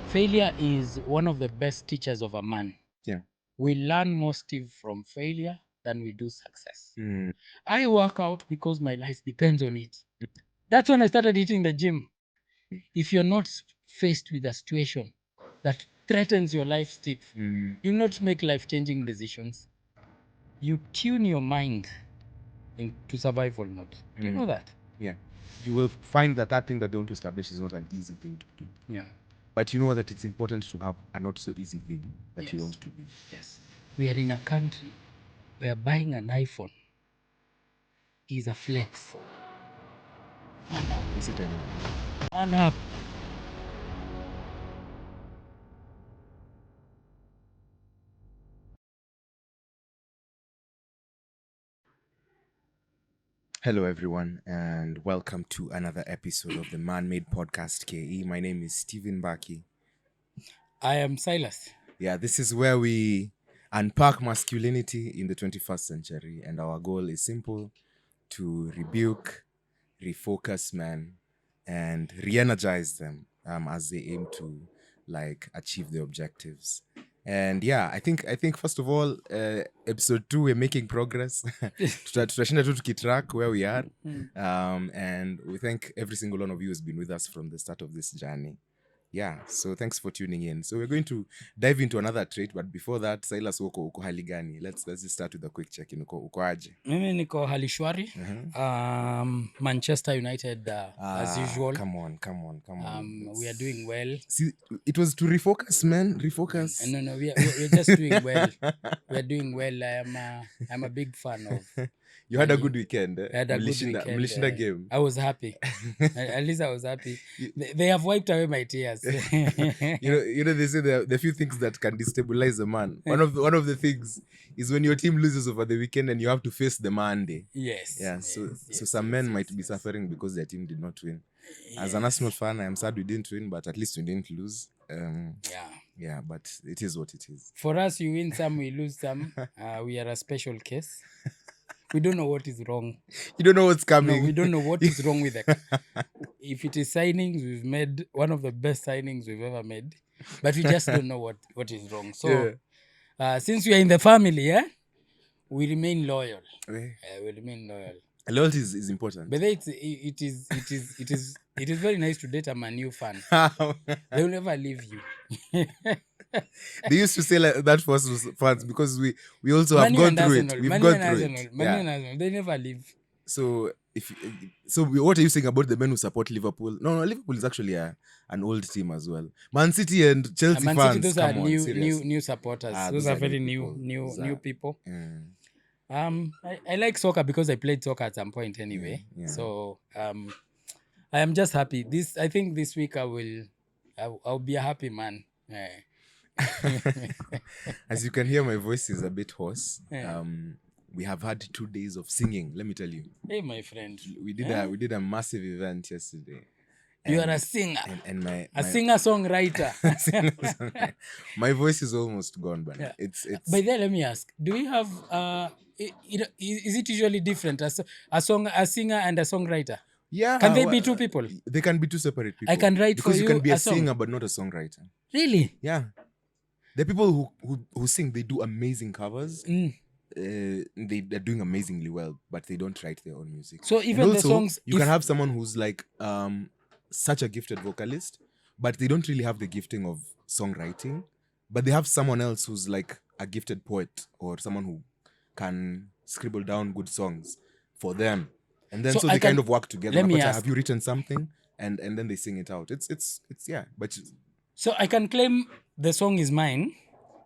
Failure is one of the best teachers of a man. Yeah. We learn more, Steve, from failure than we do success. Mm. I work out because my life depends on it. That's when I started hitting the gym. If you're not faced with a situation that threatens your life, Steve, you'll not make life-changing decisions. You tune your mind into survival mode. Do you know that? Yeah. You will find that that thing that they want to establish is not an easy thing to do. Yeah. But you know that it's important to have a not so easy thing that you Yes. want to do. Yes. We are in a country where buying an iPhone is a flex. Is it anyway? Man up. Hello, everyone, and welcome to another episode of the Man-Made Podcast KE. My name is Stephen Mbaki. I am Silas. Yeah, this is where we unpack masculinity in the 21st century, and our goal is simple: to rebuke, refocus men, and re-energize them as they aim to achieve their objectives. And yeah, I think first of all, episode 2 we're making progress. Tutashinda tu tukitrack where we are. And we thank every single one of you who's been with us from the start of this journey. Yeah, so thanks for tuning in. So we're going to dive into another trait, but before that, Silas, uko hali gani? Let's just start with a quick check-in. Uko aje? Mimi niko hali shwari. Manchester United as usual. Come on. We are doing well. See, it was to refocus, man. Refocus. No, we're just doing well. We're doing well. I'm a big fan of. You had a good weekend. I had a good weekend. Mlishinda game. I was happy. At least I was happy. They have wiped away my tears. You know, they say there are few things that can destabilize a man. One of the things is when your team loses over the weekend and you have to face the Monday. Yes. Yeah. So some men might be suffering because their team did not win. As an Arsenal fan, I am sad we didn't win, but at least we didn't lose. Yeah, but it is what it is. For us, you win some, we lose some. We are a special case. We don't know what is wrong. You don't know what's coming. No, we don't know what is wrong with it. If it is signings, we've made one of the best signings we've ever made. But we just don't know what is wrong. So, since we are in the family, we remain loyal. We remain loyal. Loyalty is important. But it is very nice to date a Man U fan. They will never leave you. They used to say like that for us fans because we also have gone through it. We've gone through it. Yeah. They never leave. So what are you saying about the men who support Liverpool? No, Liverpool is actually an old team as well. Man City and Chelsea fans. City, those are new supporters. Those are very new people. I like soccer because I played soccer at some point anyway. Yeah. So I am just happy. I think this week I'll be a happy man. As you can hear, my voice is a bit hoarse. We have had 2 days of singing, let me tell you. Hey, my friend. We did a massive event yesterday. You are a singer. And my singer-songwriter. My voice is almost gone, but it's By then, let me ask, do we have is it usually different, a singer and a songwriter? Yeah. Can they be two people? They can be two separate people. I can write because for you can be a song. singer but not a songwriter. Really? Yeah. The people who sing, they do amazing covers. They're doing amazingly well, but they don't write their own music. So even also, the songs, you can have someone who's like such a gifted vocalist, but they don't really have the gifting of songwriting. But they have someone else who's like a gifted poet or someone who can scribble down good songs for them, and then so they kind of work together. Let me ask, have you written something? And then they sing it out. It's yeah. But so I can claim the song is mine,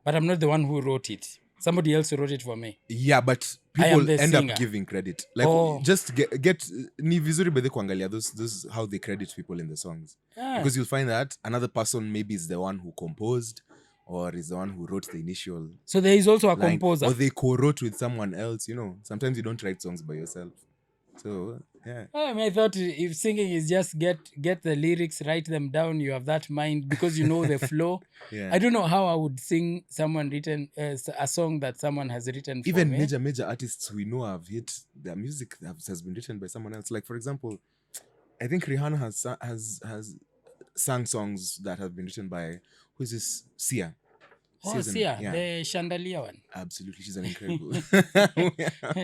but I'm not the one who wrote it. Somebody else wrote it for me. Yeah, but people end up giving credit. Like just get ni vizuri bedhe kuangalia those how they credit people in the songs. Because you'll find that another person maybe is the one who composed or is the one who wrote the initial. So there is also a line, composer. or they co-wrote with someone else, you know. Sometimes you don't write songs by yourself. So, yeah. I thought if singing is just get the lyrics, write them down, you have that mind because you know the flow. Yeah. I don't know how I would sing someone written a song that someone has written for even me. major artists we know have hit their music has been written by someone else. Like, for example, I think Rihanna has sang songs that have been written by, who is this? Sia. Oh, Sia's Sia, the chandelier one. Absolutely, she's an incredible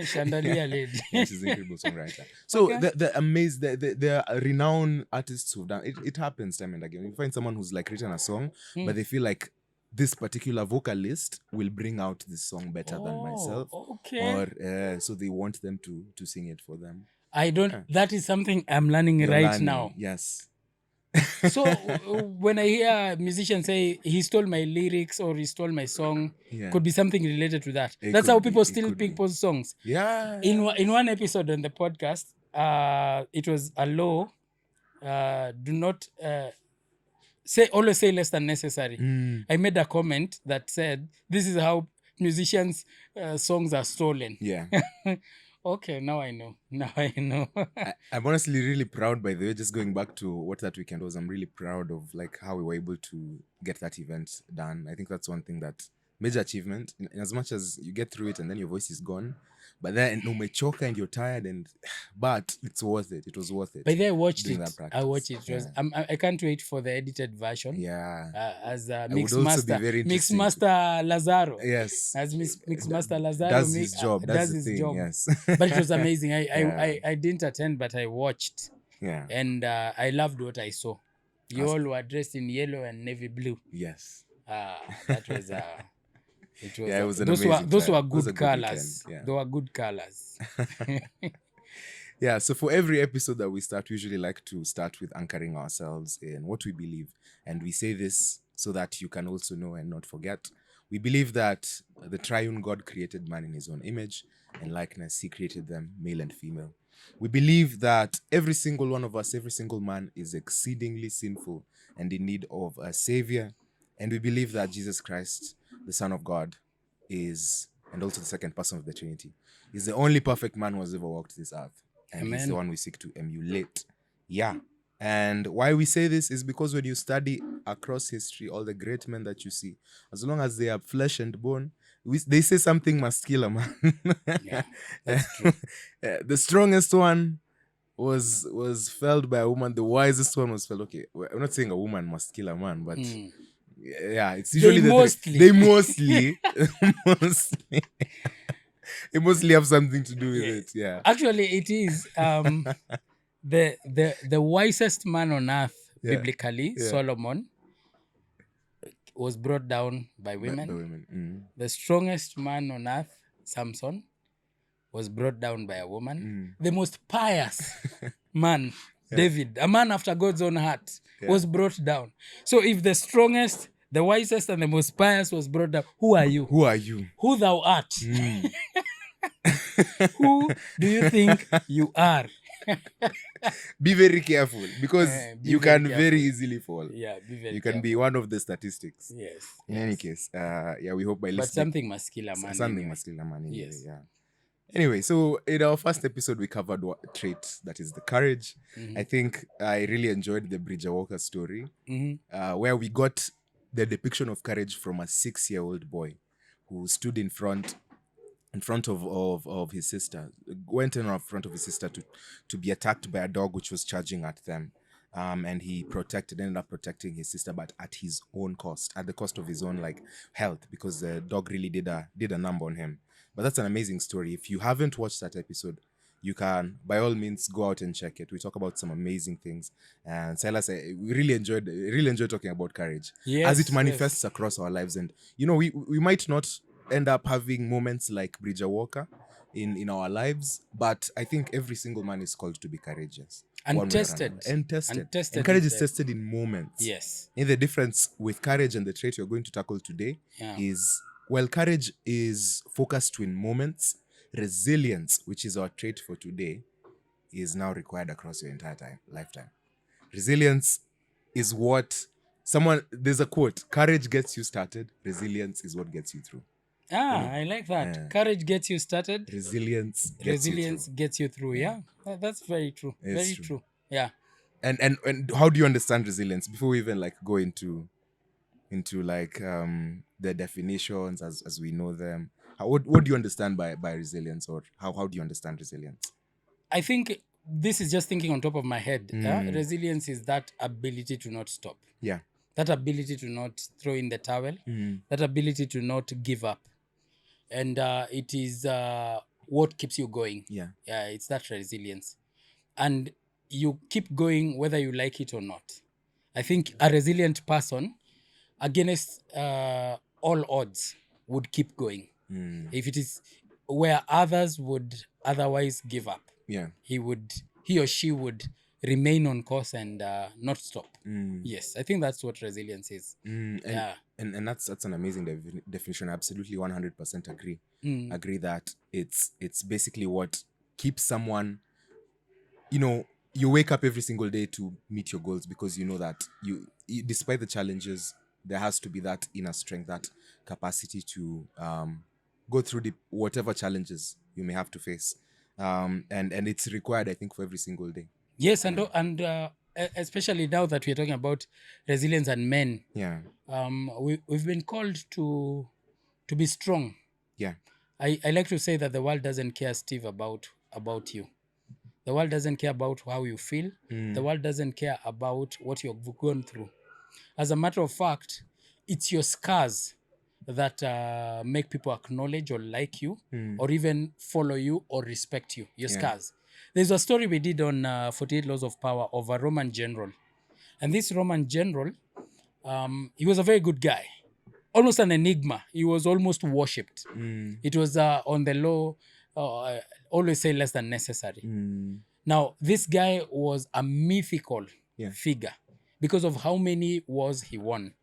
Chandelier lady. yeah, she's an incredible songwriter. So Okay. the amazed the renowned artists who've done it. It happens time and again. You find someone who's like written a song, but they feel like this particular vocalist will bring out this song better than myself, okay. or so they want them to sing it for them. I don't. That is something I'm learning right now. Yes. So when I hear musicians say he stole my lyrics or he stole my song, could be something related to that. That's how people steal people's songs. Yeah. In one episode on the podcast, it was a law. Do not always say less than necessary. I made a comment that said this is how musicians' songs are stolen. Yeah. Okay, now I know. I'm honestly really proud, by the way, just going back to what that weekend was. I'm really proud of like how we were able to get that event done. I think that's one thing, that major achievement, in as much as you get through it and then your voice is gone, but then umechoka and you're tired, but it's worth it. It was worth it. By the way, I watched doing it. that practice. I watched it. It was, I can't wait for the edited version. Yeah. As It Mix would also be Master, very Mix interesting. Master Lazaro. Yes. As Mix Master Lazaro Does his job. does the his thing, job. Yes. But it was amazing. Yeah. I didn't attend, but I watched. Yeah. And I loved what I saw. You all were dressed in yellow and navy blue. Yes. That was it was, Yeah, it was an those amazing were time. It was good a good colors. weekend, yeah. They were good colors. Yeah, so for every episode that we start, we usually like to start with anchoring ourselves in what we believe. And we say this so that you can also know and not forget. We believe that the triune God created man in his own image and likeness. He created them male and female. We believe that every single one of us, every single man, is exceedingly sinful and in need of a savior. And we believe that Jesus Christ, the Son of God, is, and also the second person of the Trinity, is the only perfect man who has ever walked this earth. And he's the one we seek to emulate. Yeah. And why we say this is because when you study across history, all the great men that you see, as long as they are flesh and bone, they say something must kill a man. Yeah, that's true. The strongest one was felled by a woman. The wisest one was felled. Okay, I'm not saying a woman must kill a man, but yeah, it's usually they mostly it mostly have something to do with it. Yeah. Actually, it is the wisest man on earth biblically, Solomon, was brought down by women. By women. The strongest man on earth, Samson, was brought down by a woman. The most pious man, David, a man after God's own heart, was brought down. So if the strongest, the wisest, and the most pious was brought down, who are you? Who are you? Who thou art? Who do you think you are? Be very careful, because you can very easily fall. Yeah, be very You can careful. be one of the statistics. Yes. In any case, yeah, we hope by listening. But something must kill a man. Something must kill a man anyway. Yes. Yeah. Anyway, so in our first episode, we covered what trait, that is the courage. I think I really enjoyed the Bridger Walker story, where we got the depiction of courage from a 6-year-old boy who stood in front of his sister, went in front of his sister to be attacked by a dog which was charging at them. And he ended up protecting his sister, but at his own cost, at the cost of his own health, because the dog really did a number on him. But that's an amazing story. If you haven't watched that episode, you can by all means go out and check it. We talk about some amazing things, and Silas, we really enjoyed talking about courage as it manifests across our lives. And we might not end up having moments like Bridger Walker in our lives, but I think every single man is called to be courageous. And tested. And courage is tested in moments. Yes. And the difference with courage and the trait you're going to tackle today is, while courage is focused in moments, resilience, which is our trait for today, is now required across your entire lifetime. Resilience is what there's a quote, courage gets you started, resilience is what gets you through. I like that. Courage gets you started. Resilience gets you through. Yeah, that's very true. Very true. Yeah. And how do you understand resilience before we even go into the definitions as we know them? What do you understand by resilience, or how do you understand resilience? I think this is just thinking on top of my head. Resilience is that ability to not stop, Yeah. that ability to not throw in the towel, that ability to not give up. And it is what keeps you going. Yeah. It's that resilience. And you keep going whether you like it or not. I think a resilient person, against all odds, would keep going. If it is where others would otherwise give up, Yeah. he or she would remain on course and not stop. Yes, I think that's what resilience is. And that's an amazing definition. I absolutely 100% agree. Agree that it's basically what keeps someone, you wake up every single day to meet your goals because you know that despite the challenges, there has to be that inner strength, that capacity to go through whatever challenges you may have to face. And it's required, I think, for every single day. Yes, and especially now that we're talking about resilience and men, Yeah. we've been called to be strong. Yeah. I like to say that the world doesn't care, Steve, about you. The world doesn't care about how you feel. The world doesn't care about what you've gone through. As a matter of fact, it's your scars that make people acknowledge or like you or even follow you or respect you. Your scars. There's a story we did on 48 Laws of Power of a Roman general. And this Roman general, he was a very good guy. Almost an enigma. He was almost worshipped. It was on the law, always say less than necessary. Now, this guy was a mythical figure because of how many wars he won.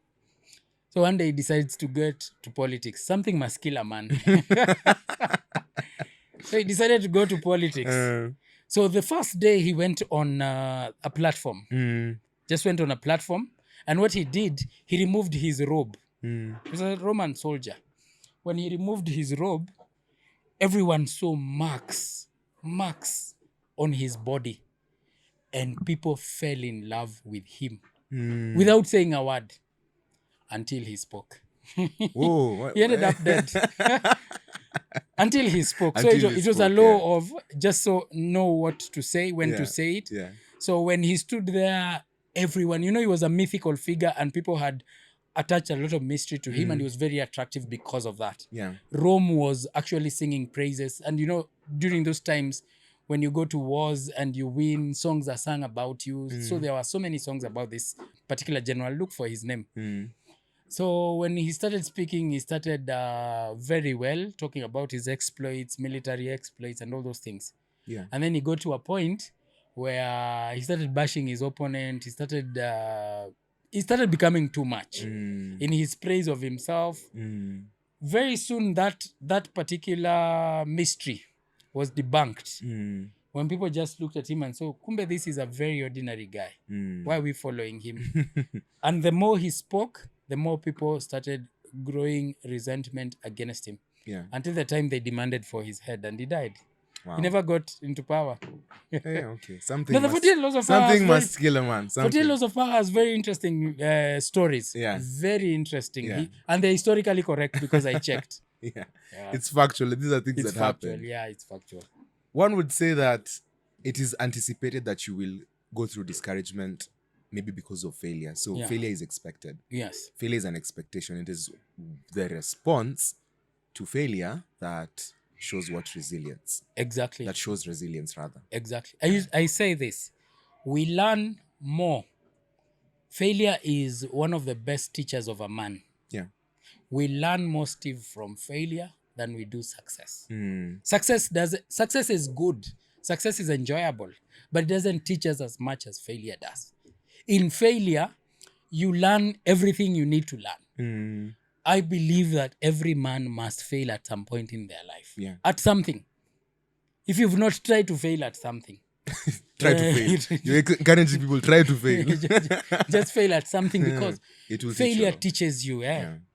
So one day he decides to get to politics. Something must kill a man. So he decided to go to politics. So the first day he went on a platform. Just went on a platform. And what he did, he removed his robe. He was a Roman soldier. When he removed his robe, everyone saw marks on his body. And people fell in love with him without saying a word until he spoke. Whoa, He ended up dead. Until he spoke. So Until it he was a spoke, law of just so know what to say, when to say it. Yeah. So when he stood there, everyone, he was a mythical figure and people had attached a lot of mystery to him and he was very attractive because of that. Yeah. Rome was actually singing praises. And during those times, when you go to wars and you win, songs are sung about you. So there were so many songs about this particular general. Look for his name. So when he started speaking, he started very well, talking about his exploits, military exploits, and all those things. Yeah. And then he got to a point where he started bashing his opponent. He started becoming too much in his praise of himself. Very soon, that particular mystery was debunked. When people just looked at him and saw, kumbe, this is a very ordinary guy. Why are we following him? And the more he spoke, the more people started growing resentment against him. Yeah. Until the time they demanded for his head and he died. Wow. He never got into power. Okay. Something No, the 48 Laws of Power something must kill a man. 48 Laws of Power has very interesting stories. Yeah. Very interesting. Yeah. And they're historically correct because I checked. Yeah. It's factual. These are things It's that factual. happen. Yeah, it's factual. One would say that it is anticipated that you will go through discouragement maybe because of failure. So failure is expected. Yes. Failure is an expectation. It is the response to failure that shows what resilience. Exactly. That shows resilience, rather. Exactly. I say this. We learn more. Failure is one of the best teachers of a man. Yeah. We learn more, Steve, from failure than we do success. Success is good. Success is enjoyable, but it doesn't teach us as much as failure does. In failure, you learn everything you need to learn. I believe that every man must fail at some point in their life. Yeah. At something. If you've not tried to fail at something. Try to fail. You're encouraging people, try to fail. Just fail at something because it will failure teach teaches you.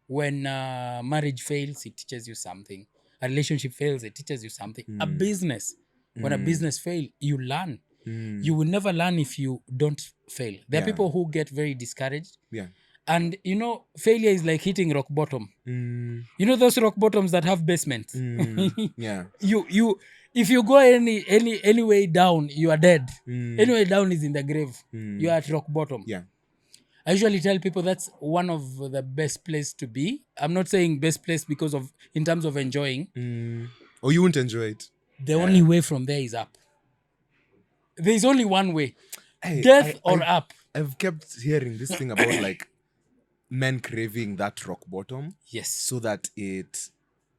When marriage fails, it teaches you something. A relationship fails, it teaches you something. A business, when a business fails, you learn. You will never learn if you don't fail. There are people who get very discouraged. Yeah. And you know, failure is like hitting rock bottom. Mm, You know those rock bottoms that have basements. yeah. You if you go any way down, you are dead. Any way down is in the grave. You are at rock bottom. Yeah. I usually tell people that's one of the best place to be. I'm not saying best place because of in terms of enjoying. Or you won't enjoy it. The only way from there is up. There is only one way. Hey, Death or up. I've kept hearing this thing about like men craving that rock bottom Yes. so that it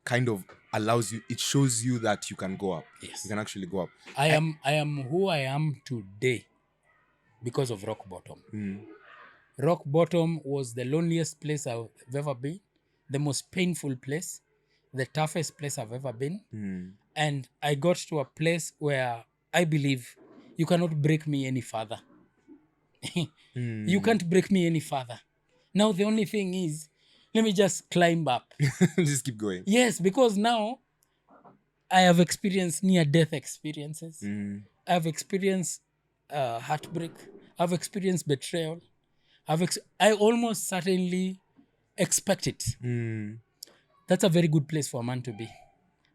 kind of allows you, it shows you that you can go up. Yes. You can actually go up. I am who I am today because of rock bottom. Rock bottom was the loneliest place I've ever been, the most painful place, the toughest place I've ever been. And I got to a place where I believe you cannot break me any further. You can't break me any further. Now the only thing is, let me just climb up. Just keep going. Yes, because now I have experienced near-death experiences. I have experienced heartbreak. I've experienced betrayal. I almost certainly expect it. That's a very good place for a man to be.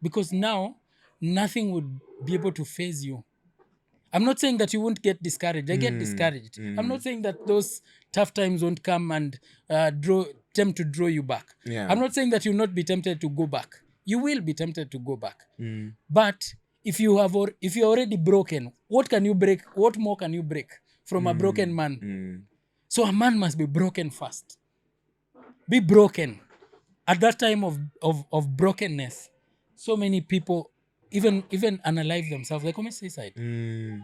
Because now, nothing would be able to phase you. I'm not saying that you won't get discouraged. I get discouraged. I'm not saying that those tough times won't come and tempt to draw you back. Yeah. I'm not saying that you'll not be tempted to go back. You will be tempted to go back. But if you're already broken, what can you break? What more can you break from a broken man? So a man must be broken first. Be broken. At that time of brokenness, so many people even unalive themselves. They commit suicide.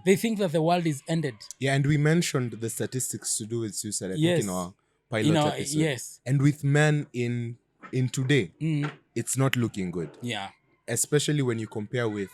They think that the world is ended. Yeah, and we mentioned the statistics to do with suicide, I think, Yes. in our pilot episode. Yes. And with men in today, it's not looking good. Yeah. Especially when you compare with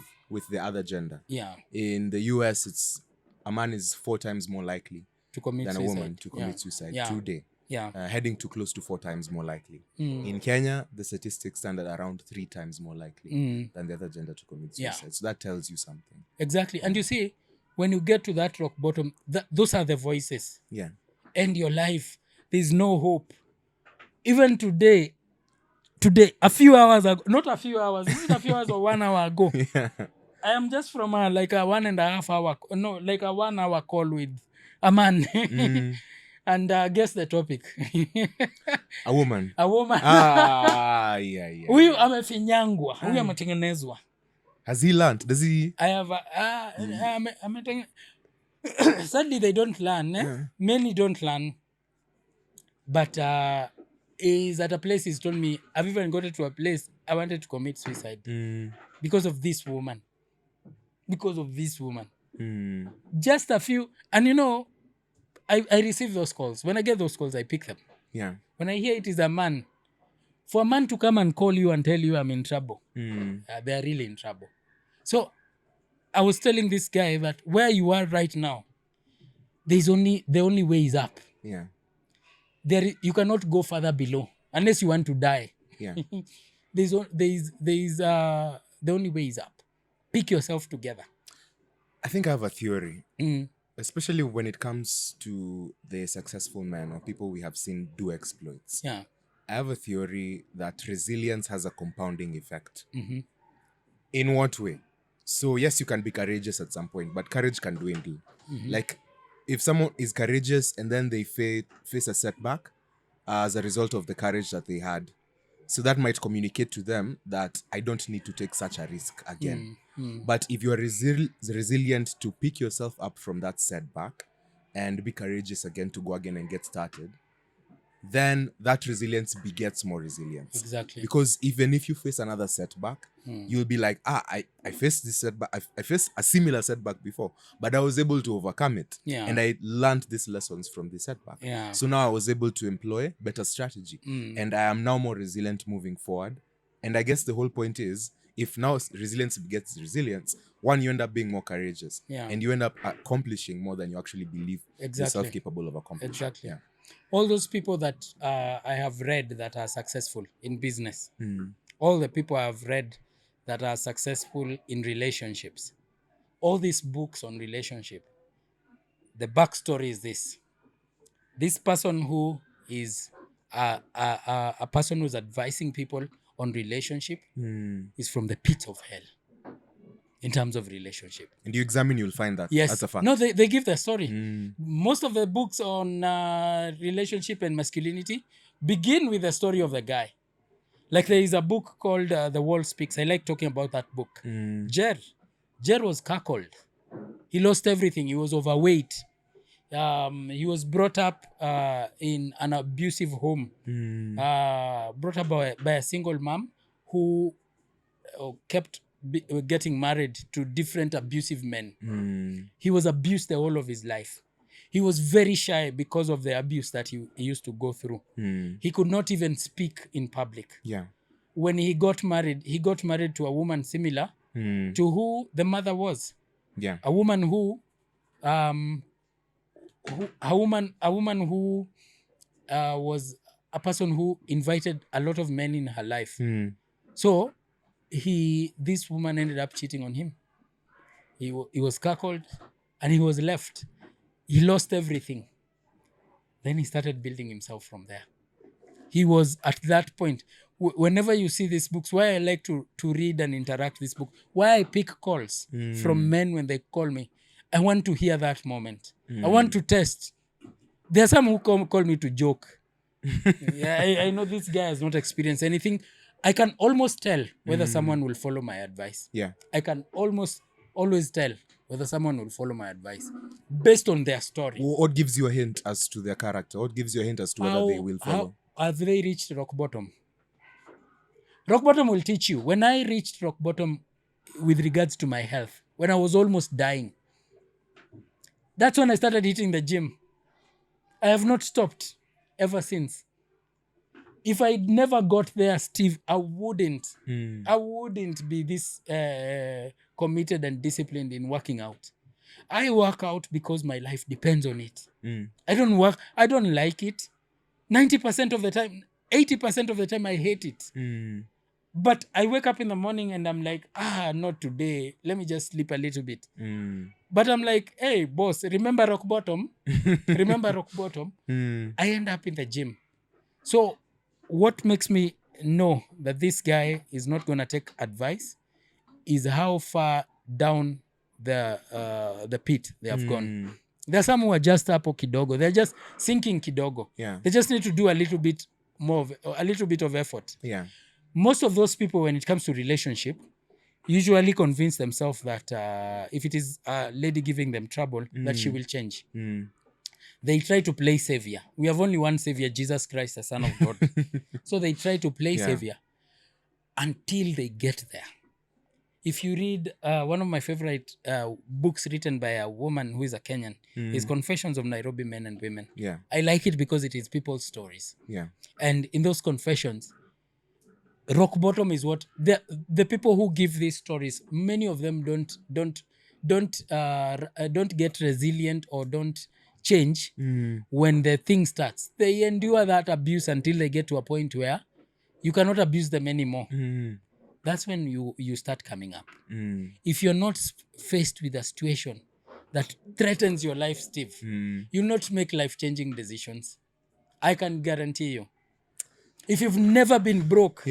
the other gender. Yeah. In the US, it's a man is 4 times more likely To commit than suicide. a woman to commit suicide Yeah. today. Yeah. Heading to close to 4 times more likely. In Kenya, the statistics stand at around 3 times more likely than the other gender to commit suicide. Yeah. So that tells you something. Exactly. And you see, when you get to that rock bottom, those are the voices. Yeah. End your life. There's no hope. Even today, a few hours ago, not a few hours, even a few hours or 1 hour ago, I am just from a 1.5 hour, no, like a 1 hour call with a man. And guess the topic. A woman. A woman. Yeah. Huyu amefinyangwa, huyu ametengenezwa. Has he learned? Does he? I have sadly they don't learn. Many don't learn. But is at a place he's told me, I've even got to a place I wanted to commit suicide because of this woman. Because of this woman. Just a few, and you know, I receive those calls. When I get those calls, I pick them. Yeah. When I hear it is a man, for a man to come and call you and tell you I'm in trouble, they are really in trouble. So I was telling this guy that where you are right now, the only way is up. Yeah. You cannot go further below unless you want to die. Yeah. The only way is up. Pick yourself together. I think I have a theory, especially when it comes to the successful men or people we have seen do exploits. Yeah. I have a theory that resilience has a compounding effect. In what way? So yes, you can be courageous at some point, but courage can dwindle. Like if someone is courageous and then they face a setback as a result of the courage that they had, so that might communicate to them that I don't need to take such a risk again. But if you are resilient to pick yourself up from that setback and be courageous again to go again and get started, then that resilience begets more resilience. Exactly. Because even if you face another setback, you'll be like, I faced this setback. I faced a similar setback before, but I was able to overcome it. Yeah. And I learned these lessons from the setback. Yeah. So now I was able to employ better strategy. And I am now more resilient moving forward. And I guess the whole point is, if now resilience begets resilience, one, you end up being more courageous. Yeah. And you end up accomplishing more than you actually believe Exactly. yourself capable of accomplishing. Exactly. Yeah. All those people that I have read that are successful in business, all the people I have read that are successful in relationships, all these books on relationship, the backstory is this. This person who is a person who's advising people on relationship is from the pits of hell in terms of relationship. And you examine, you'll find that. Yes. That's a fact. No, they give the story. Most of the books on relationship and masculinity begin with the story of the guy. Like there is a book called The Wall Speaks. I like talking about that book. Jer was cuckolded. He lost everything. He was overweight. He was brought up in an abusive home. Brought up by a single mom who kept getting married to different abusive men. He was abused the whole of his life. He was very shy because of the abuse that he used to go through. He could not even speak in public. Yeah. When he got married to a woman similar to who the mother was. Yeah. A woman who was a person who invited a lot of men in her life. So this woman ended up cheating on him. He was cuckolded and he was left. He lost everything. Then he started building himself from there. He was at that point. Whenever you see these books, why I like to read and interact with this book, why I pick calls from men when they call me, I want to hear that moment. I want to test. There are some who call me to joke. Yeah, I know this guy has not experienced anything. I can almost tell whether someone will follow my advice. Yeah. I can almost always tell whether someone will follow my advice based on their story. What gives you a hint as to their character? What gives you a hint as to whether they will follow? How have they reached rock bottom? Rock bottom will teach you. When I reached rock bottom with regards to my health, when I was almost dying, that's when I started hitting the gym. I have not stopped ever since. If I never got there, Steve, I wouldn't be this committed and disciplined in working out. I work out because my life depends on it. I don't like it. 90% of the time, 80% of the time I hate it. But I wake up in the morning and I'm like, not today. Let me just sleep a little bit. But I'm like, hey, boss, remember rock bottom? Remember rock bottom? I end up in the gym. So what makes me know that this guy is not going to take advice is how far down the pit they have gone. There are some who are just up kidogo. They're just sinking kidogo. Yeah. They just need to do a little bit of effort. Yeah. Most of those people, when it comes to relationship, usually convince themselves that if it is a lady giving them trouble, that she will change. They try to play savior. We have only one savior, Jesus Christ, the Son of God. So they try to play savior until they get there. If you read one of my favorite books written by a woman who is a Kenyan, is Confessions of Nairobi Men and Women. Yeah. I like it because it is people's stories. Yeah. And in those confessions, rock bottom is what the people who give these stories, many of them don't get resilient or don't change when the thing starts. They endure that abuse until they get to a point where you cannot abuse them anymore. That's when you start coming up. If you're not faced with a situation that threatens your life, Steve, you'll not make life-changing decisions. I can guarantee you. If you've never been broke,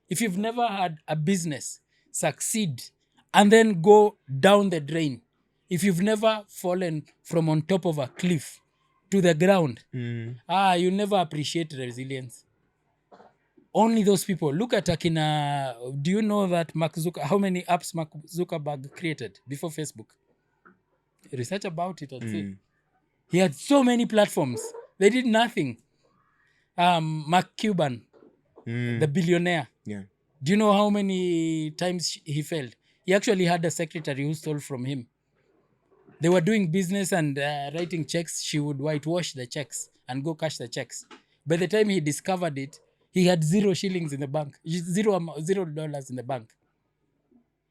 if you've never had a business succeed and then go down the drain, if you've never fallen from on top of a cliff to the ground, you'll never appreciate resilience. Only those people. Look at Akina. Do you know that how many apps Mark Zuckerberg created before Facebook? Research about it and see. He had so many platforms. They did nothing. Mark Cuban, the billionaire. Yeah. Do you know how many times he failed? He actually had a secretary who stole from him. They were doing business and writing checks. She would whitewash the checks and go cash the checks. By the time he discovered it, he had 0 shillings in the bank, $0 in the bank.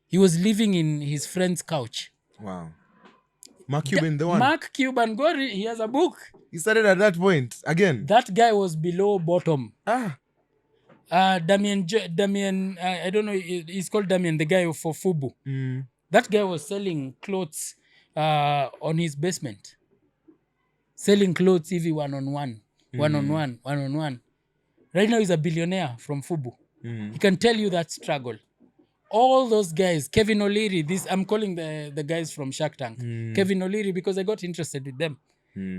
He was living in his friend's couch. Wow. Mark Cuban, the one. Mark Cuban, he has a book. He started at that point again. That guy was below bottom. Damien, I don't know, he's called Damien, the guy for Fubu. That guy was selling clothes on his basement. Selling clothes EV one-on-one. one on one. Right now he's a billionaire from Fubu. He can tell you that struggle. All those guys, Kevin O'Leary, I'm calling the guys from Shark Tank. Kevin O'Leary, because I got interested with them.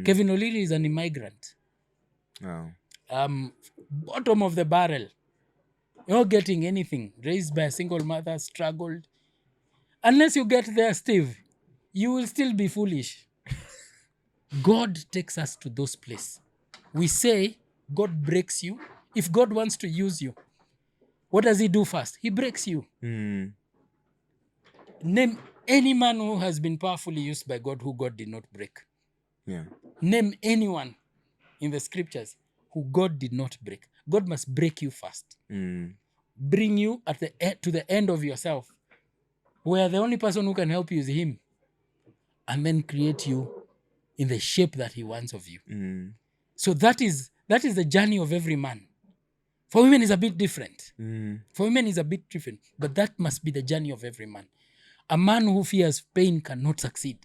Kevin O'Leary is an immigrant. Wow. Bottom of the barrel. You're not getting anything. Raised by a single mother, struggled. Unless you get there, Steve, you will still be foolish. God takes us to those places. We say God breaks you. If God wants to use you, what does he do first? He breaks you. Name any man who has been powerfully used by God who God did not break. Yeah. Name anyone in the scriptures who God did not break. God must break you first. Bring you to the end of yourself, where the only person who can help you is him, and then create you in the shape that he wants of you. So that is the journey of every man. For women is a bit different. But that must be the journey of every man. A man who fears pain cannot succeed.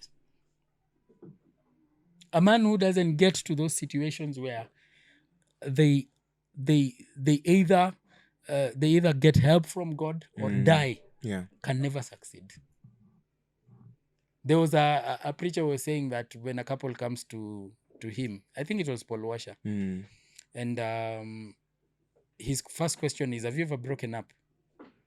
A man who doesn't get to those situations where they either get help from God or die, can never succeed. There was a preacher who was saying that when a couple comes to him, I think it was Paul Washer, and his first question is, have you ever broken up?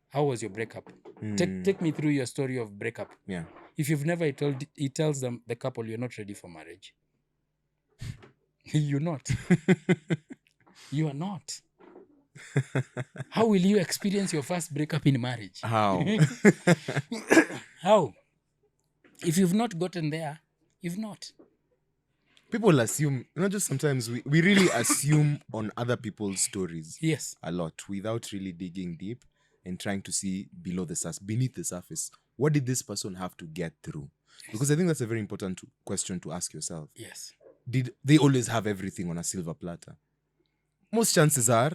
How was your breakup? Take me through your story of breakup. Yeah. If you've never told, he tells them, the couple, you're not ready for marriage. You're not. You are not. How will you experience your first breakup in marriage? How? How? If you've not gotten there, you've not. People assume, not just sometimes, we really assume on other people's stories. Yes. A lot, without really digging deep and trying to see beneath the surface. What did this person have to get through? Yes. Because I think that's a very important question to ask yourself. Yes. Did they always have everything on a silver platter? Most chances are,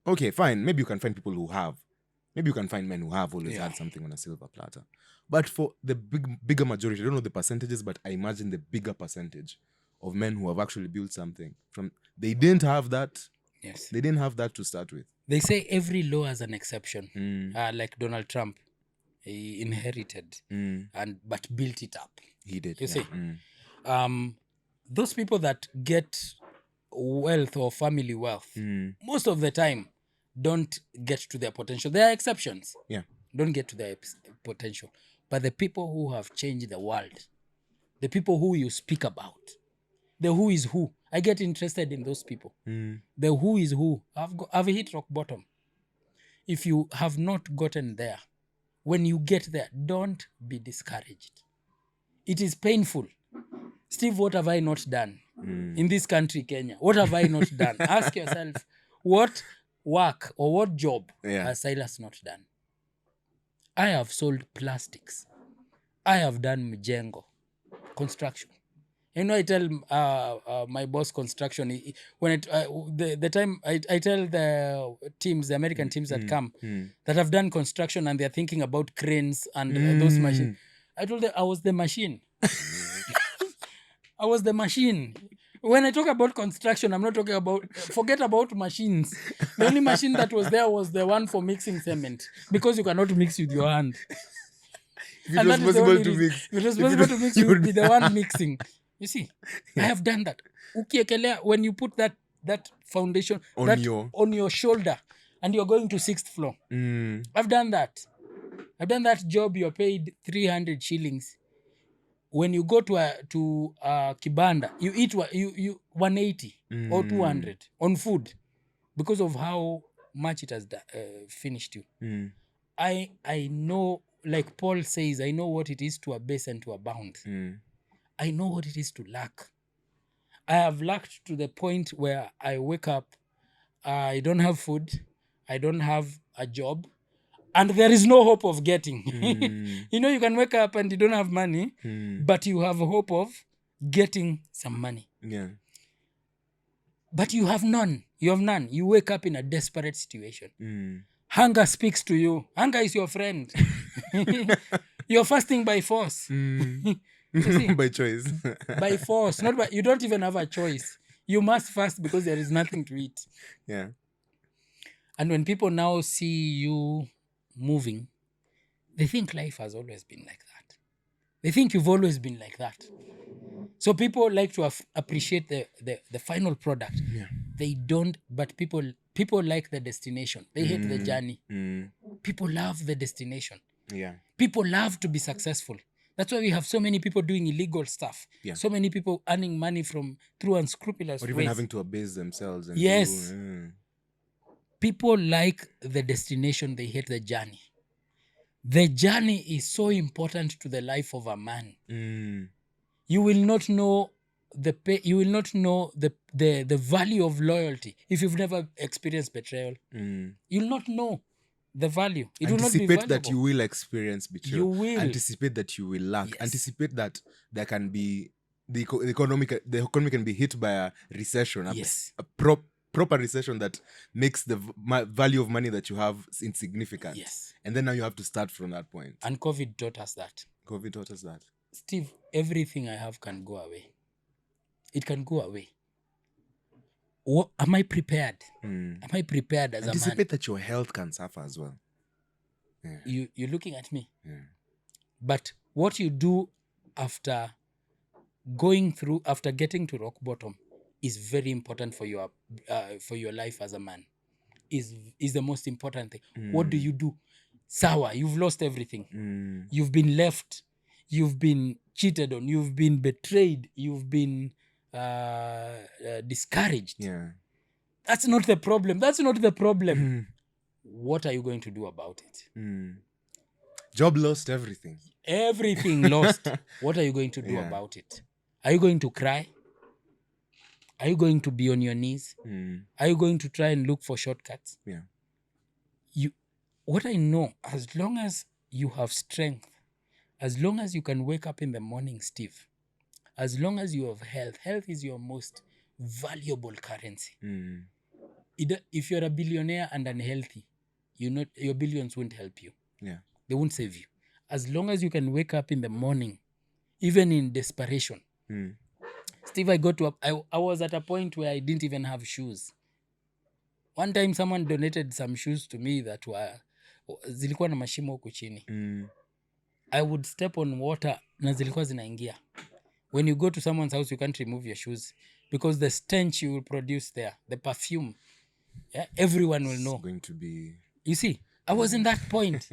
okay, fine, maybe you can find people who have. Maybe you can find men who have always had something on a silver platter. But for the bigger majority, I don't know the percentages, but I imagine the bigger percentage of men who have actually built something they didn't have that. Yes. They didn't have that to start with. They say every law has an exception. Like Donald Trump, he inherited but built it up. He did. You see, those people that get wealth or family wealth, most of the time, don't get to their potential. There are exceptions. Yeah. Don't get to their potential. But the people who have changed the world, the people who you speak about, the who is who, I get interested in those people. The who is who, I've hit rock bottom. If you have not gotten there, when you get there, don't be discouraged. It is painful. Steve, what have I not done in this country, Kenya? What have I not done? Ask yourself, what work or what job has Silas not done? I have sold plastics. I have done mjengo, construction. You know, I tell my boss construction, when the time I tell the teams, the American teams that come, that have done construction and they're thinking about cranes and those machines. I told them I was the machine. I was the machine. When I talk about construction, I'm not talking about, forget about machines. The only machine that was there was the one for mixing cement, because you cannot mix with your hand. If it was possible to mix. If it was possible to mix, you would be the one mixing. You see, I have done that. Ukiekelea, when you put that foundation on your shoulder and you're going to 6th floor. I've done that. I've done that job. You're paid 300 shillings. When you go to a kibanda, you eat you 180 or 200 on food because of how much it has finished you. I know, like Paul says, I know what it is to abase and to abound. I know what it is to lack. I have lacked to the point where I wake up, I don't have food, I don't have a job, and there is no hope of getting. You know, you can wake up and you don't have money, but you have a hope of getting some money. Yeah. But you have none. You have none. You wake up in a desperate situation. Hunger speaks to you. Hunger is your friend. You're fasting by force. By choice. By force. You don't even have a choice. You must fast because there is nothing to eat. Yeah. And when people now see you moving, they think life has always been like that. They think you've always been like that. So people like to appreciate the final product. Yeah. They don't, but people like the destination. They hate the journey. People love the destination. Yeah. People love to be successful. That's why we have so many people doing illegal stuff. Yeah. So many people earning money through unscrupulous Or even ways. having to abase themselves. And Yes. do, People like the destination, they hate the journey. The journey is so important to the life of a man. You will not know the value of loyalty if you've never experienced betrayal. You'll not know the value. It will not be Anticipate valuable. that you will experience betrayal. You will. Anticipate that you will lack. Yes. Anticipate that there can be the economy can be hit by a recession. Yes. A proper recession that makes the value of money that you have insignificant. Yes. And then now you have to start from that point. And COVID taught us that. COVID taught us that. Steve, everything I have can go away. It can go away. Am I prepared? Am I prepared as a man? Anticipate that your health can suffer as well. Yeah. You're looking at me. Yeah. But what you do after getting to rock bottom is very important for your life as a man. Is the most important thing. What do you do? Sour, you've lost everything. You've been left. You've been cheated on. You've been betrayed. You've been discouraged. Yeah. That's not the problem. What are you going to do about it? Job lost, everything. Everything lost. What are you going to do about it? Are you going to cry? Are you going to be on your knees? Are you going to try and look for shortcuts? Yeah. What I know, as long as you have strength, as long as you can wake up in the morning, Steve, as long as you have health is your most valuable currency. If you're a billionaire and unhealthy, your billions won't help you. Yeah. They won't save you. As long as you can wake up in the morning, even in desperation. Steve, I was at a point where I didn't even have shoes. One time someone donated some shoes to me that were zilikuwa na mashimo huku chini. I would step on water na zilikuwa zinaingia. When you go to someone's house, you can't remove your shoes because the stench you will produce there, the perfume, everyone will know. It's going to be... You see, I was in that point.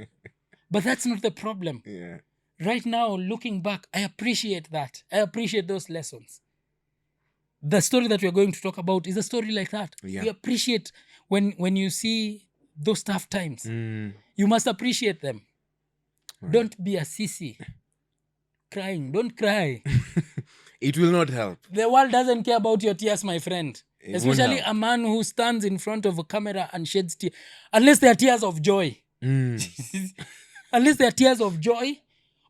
But that's not the problem. Yeah. Right now, looking back, I appreciate that. I appreciate those lessons. The story that we're going to talk about is a story like that. Yeah. We appreciate when you see those tough times. You must appreciate them. Right. Don't be a sissy. Crying. Don't cry. It will not help. The world doesn't care about your tears, my friend. Especially a man who stands in front of a camera and sheds tears. Unless they are tears of joy. Unless they are tears of joy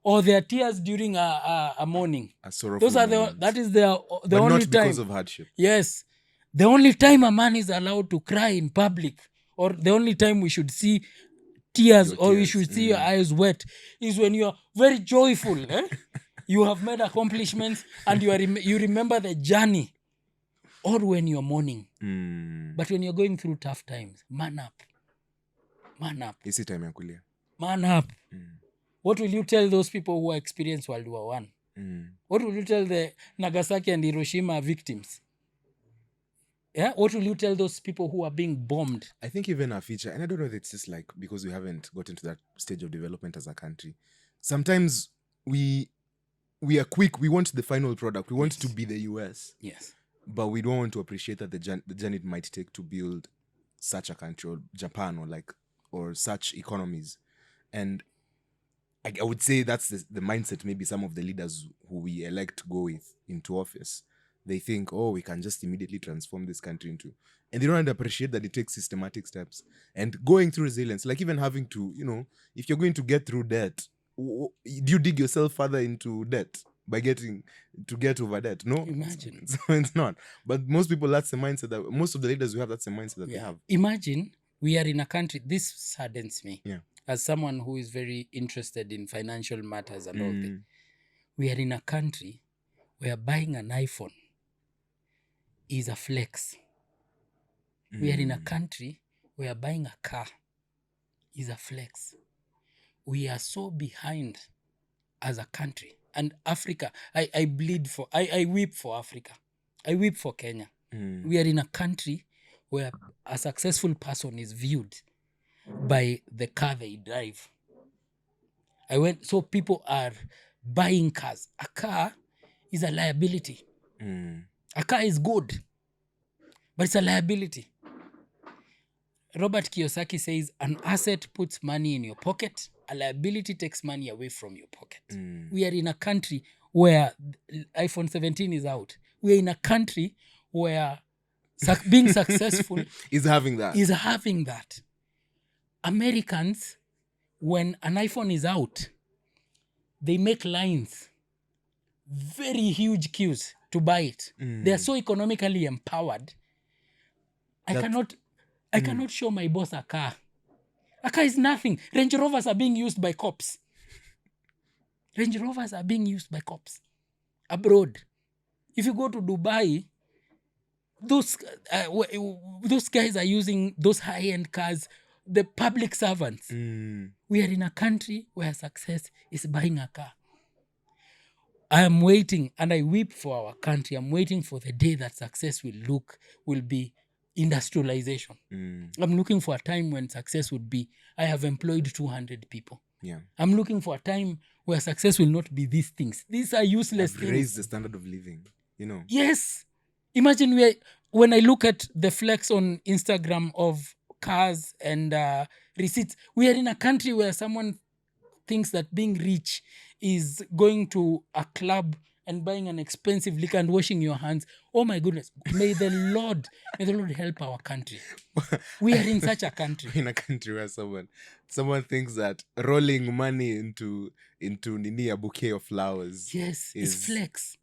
or they are tears during a mourning. A sorrowful moment. That is the but only not time. Because of hardship. Yes. The only time a man is allowed to cry in public, or the only time we should see tears or we should see your eyes wet, is when you are very joyful. You have made accomplishments and you remember the journey, or when you're mourning. But when you're going through tough times, man up. Man up. Isi time ya kulia. Man up. What will you tell those people who experienced World War I? What will you tell the Nagasaki and Hiroshima victims? Yeah, what will you tell those people who are being bombed? I think even our future, and I don't know if it's just like because we haven't gotten to that stage of development as a country. Sometimes we are quick. We want the final product. We want to be the US. Yes. But we don't want to appreciate that the journey it might take to build such a country, or Japan, or such economies. And I would say that's the mindset maybe some of the leaders who we elect to go with into office. They think, we can just immediately transform this country into... And they don't appreciate that it takes systematic steps. And going through resilience, like even having to, if you're going to get through debt, do you dig yourself further into debt by get over debt? No. Imagine. So it's not. But most people, that's the mindset that... Most of the leaders who have, that's the mindset that they have. Imagine we are in a country... This saddens me. Yeah. As someone who is very interested in financial matters and all that. We are in a country where buying an iPhone is a flex. We are in a country where buying a car is a flex. We are so behind as a country. And Africa, I bleed for, I weep for Africa. I weep for Kenya. We are in a country where a successful person is viewed by the car they drive. So people are buying cars. A car is a liability. A car is good, but it's a liability. Robert Kiyosaki says an asset puts money in your pocket, a liability takes money away from your pocket. We are in a country where iPhone 17 is out. We are in a country where being successful is having that. Americans, when an iPhone is out, they make lines, very huge queues to buy it. They are so economically empowered. I cannot show my boss a car. A car is nothing. Range Rovers are being used by cops. Range Rovers are being used by cops abroad. If you go to Dubai, those guys are using those high-end cars, the public servants. We are in a country where success is buying a car. I am waiting, and I weep for our country. I'm waiting for the day that success will be industrialization. I'm looking for a time when success would be, I have employed 200 people. Yeah. I'm looking for a time where success will not be these things. These are useless things. Raise the standard of living, you know. Yes. Imagine when I look at the flex on Instagram of cars and receipts, we are in a country where someone thinks that being rich is going to a club and buying an expensive liquor and washing your hands. Oh my goodness. May the Lord help our country. We are in such a country. In a country where someone thinks that rolling money into a bouquet of flowers. Yes, is flex.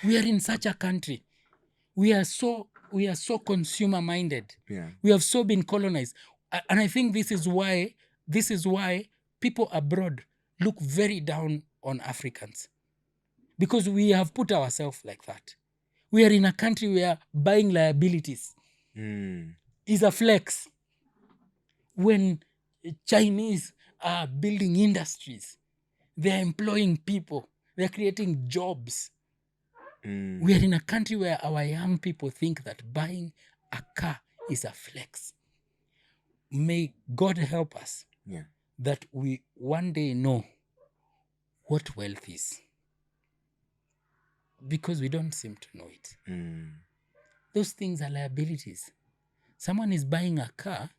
We are in such a country. We are so consumer minded. Yeah. We have so been colonized. And I think this is why people abroad look very down on Africans, because we have put ourselves like that. We are in a country where buying liabilities is a flex. When Chinese are building industries, they're employing people, they're creating jobs. We are in a country where our young people think that buying a car is a flex. May God help us that we one day know what wealth is, because we don't seem to know it. Those things are liabilities. Someone is buying a car,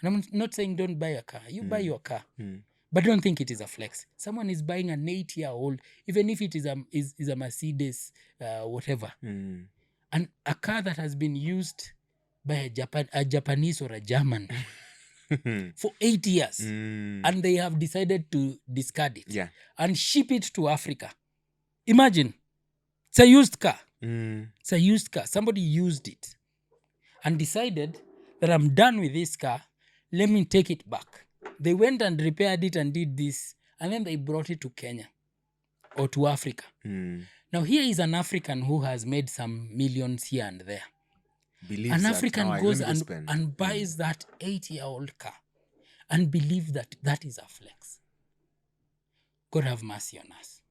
and I'm not saying don't buy a car. You buy your car, but don't think it is a flex. Someone is buying an 8-year-old, even if it is a Mercedes, whatever, and a car that has been used by a Japanese or a German for 8 years, and they have decided to discard it and ship it to Africa. Imagine, it's a used car. It's a used car. Somebody used it and decided that I'm done with this car. Let me take it back. They went and repaired it and did this, and then they brought it to Kenya or to Africa. Now here is an African who has made some millions here and there. An African goes and buys that 8-year-old car and believes that that is a flex. God have mercy on us.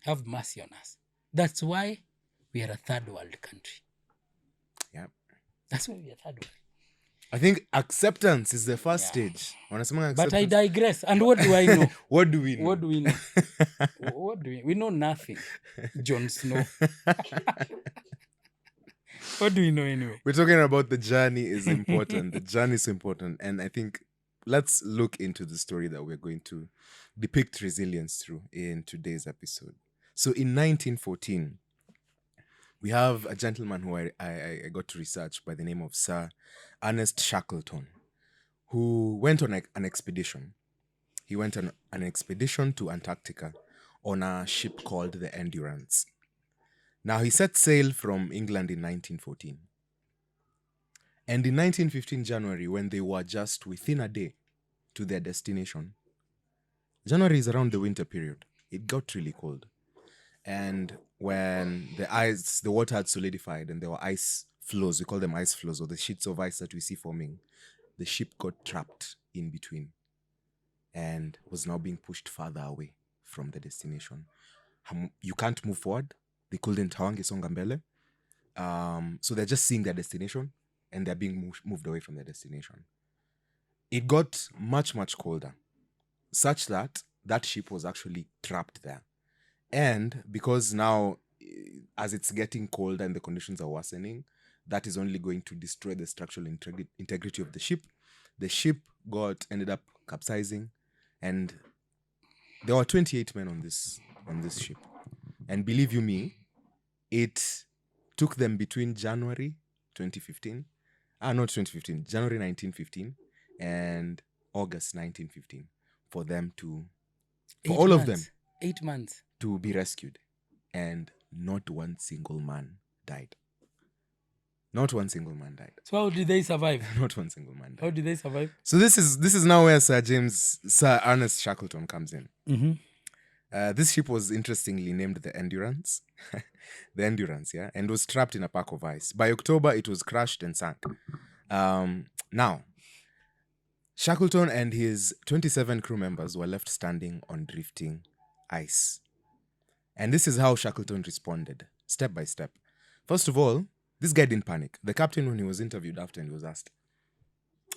Have mercy on us. That's why we are a third world country. Yep. That's why we are third world. I think acceptance is the first stage. But I digress. And what do I know? What do we know? What do we know? We know nothing. Jon Snow. What do we know anyway? We're talking about the journey is important. The journey is important. And I think let's look into the story that we're going to depict resilience through in today's episode. So in 1914, we have a gentleman who I got to research by the name of Sir Ernest Shackleton, who went on an expedition. He went on an expedition to Antarctica on a ship called the Endurance. Now, he set sail from England in 1914. And in 1915 January, when they were just within a day to their destination, January is around the winter period. It got really cold. And when the water had solidified and there were ice flows, we call them ice flows, or the sheets of ice that we see forming, the ship got trapped in between and was now being pushed farther away from the destination. You can't move forward. They couldn't hawangesonga mbele. So they're just seeing their destination and they're being moved away from their destination. It got much, much colder, such that that ship was actually trapped there. And because now, as it's getting colder and the conditions are worsening, that is only going to destroy the structural integrity of the ship. The ship ended up capsizing, and there were 28 men on this ship. And believe you me, it took them between January 2015, not 2015, January 1915 and August 1915 for them to, for all of them, 8 months to be rescued. And not one single man died. Not one single man died. So how did they survive? Not one single man died. How did they survive? So this is now where Sir Ernest Shackleton comes in. This ship was interestingly named the Endurance. The Endurance, yeah, and was trapped in a pack of ice. By October, it was crushed and sank. Now, Shackleton and his 27 crew members were left standing on drifting ice. And this is how Shackleton responded, step by step. First of all, this guy didn't panic. The captain, when he was interviewed after, and he was asked,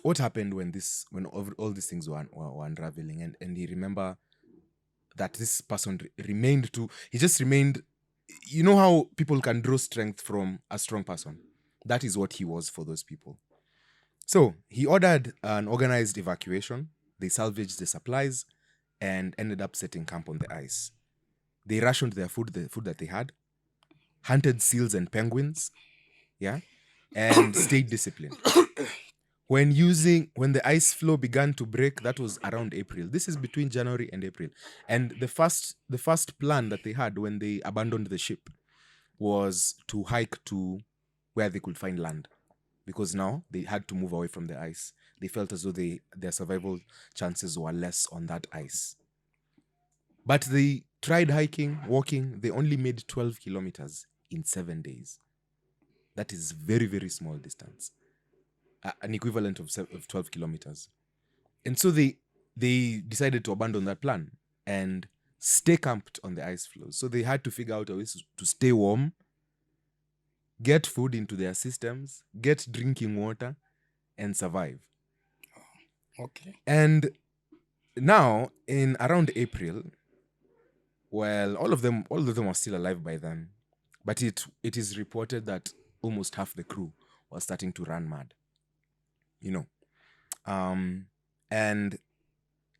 what happened when all these things were unraveling? And he remember that this person he just remained, you know how people can draw strength from a strong person? That is what he was for those people. So he ordered an organized evacuation. They salvaged the supplies and ended up setting camp on the ice. They rationed their food, the food that they had, hunted seals and penguins, yeah, and stayed disciplined. When the ice floe began to break, that was around April. This is between January and April. And the first plan that they had when they abandoned the ship was to hike to where they could find land, because now they had to move away from the ice. They felt as though their survival chances were less on that ice. But they tried hiking, walking. They only made 12 kilometers in 7 days. That is very, very small distance. An equivalent of 12 kilometers. And so they decided to abandon that plan and stay camped on the ice floes. So they had to figure out a way to stay warm, get food into their systems, get drinking water, and survive. Okay. And now, in around April, well, all of them are still alive by then. But it is reported that almost half the crew was starting to run mad. You know. And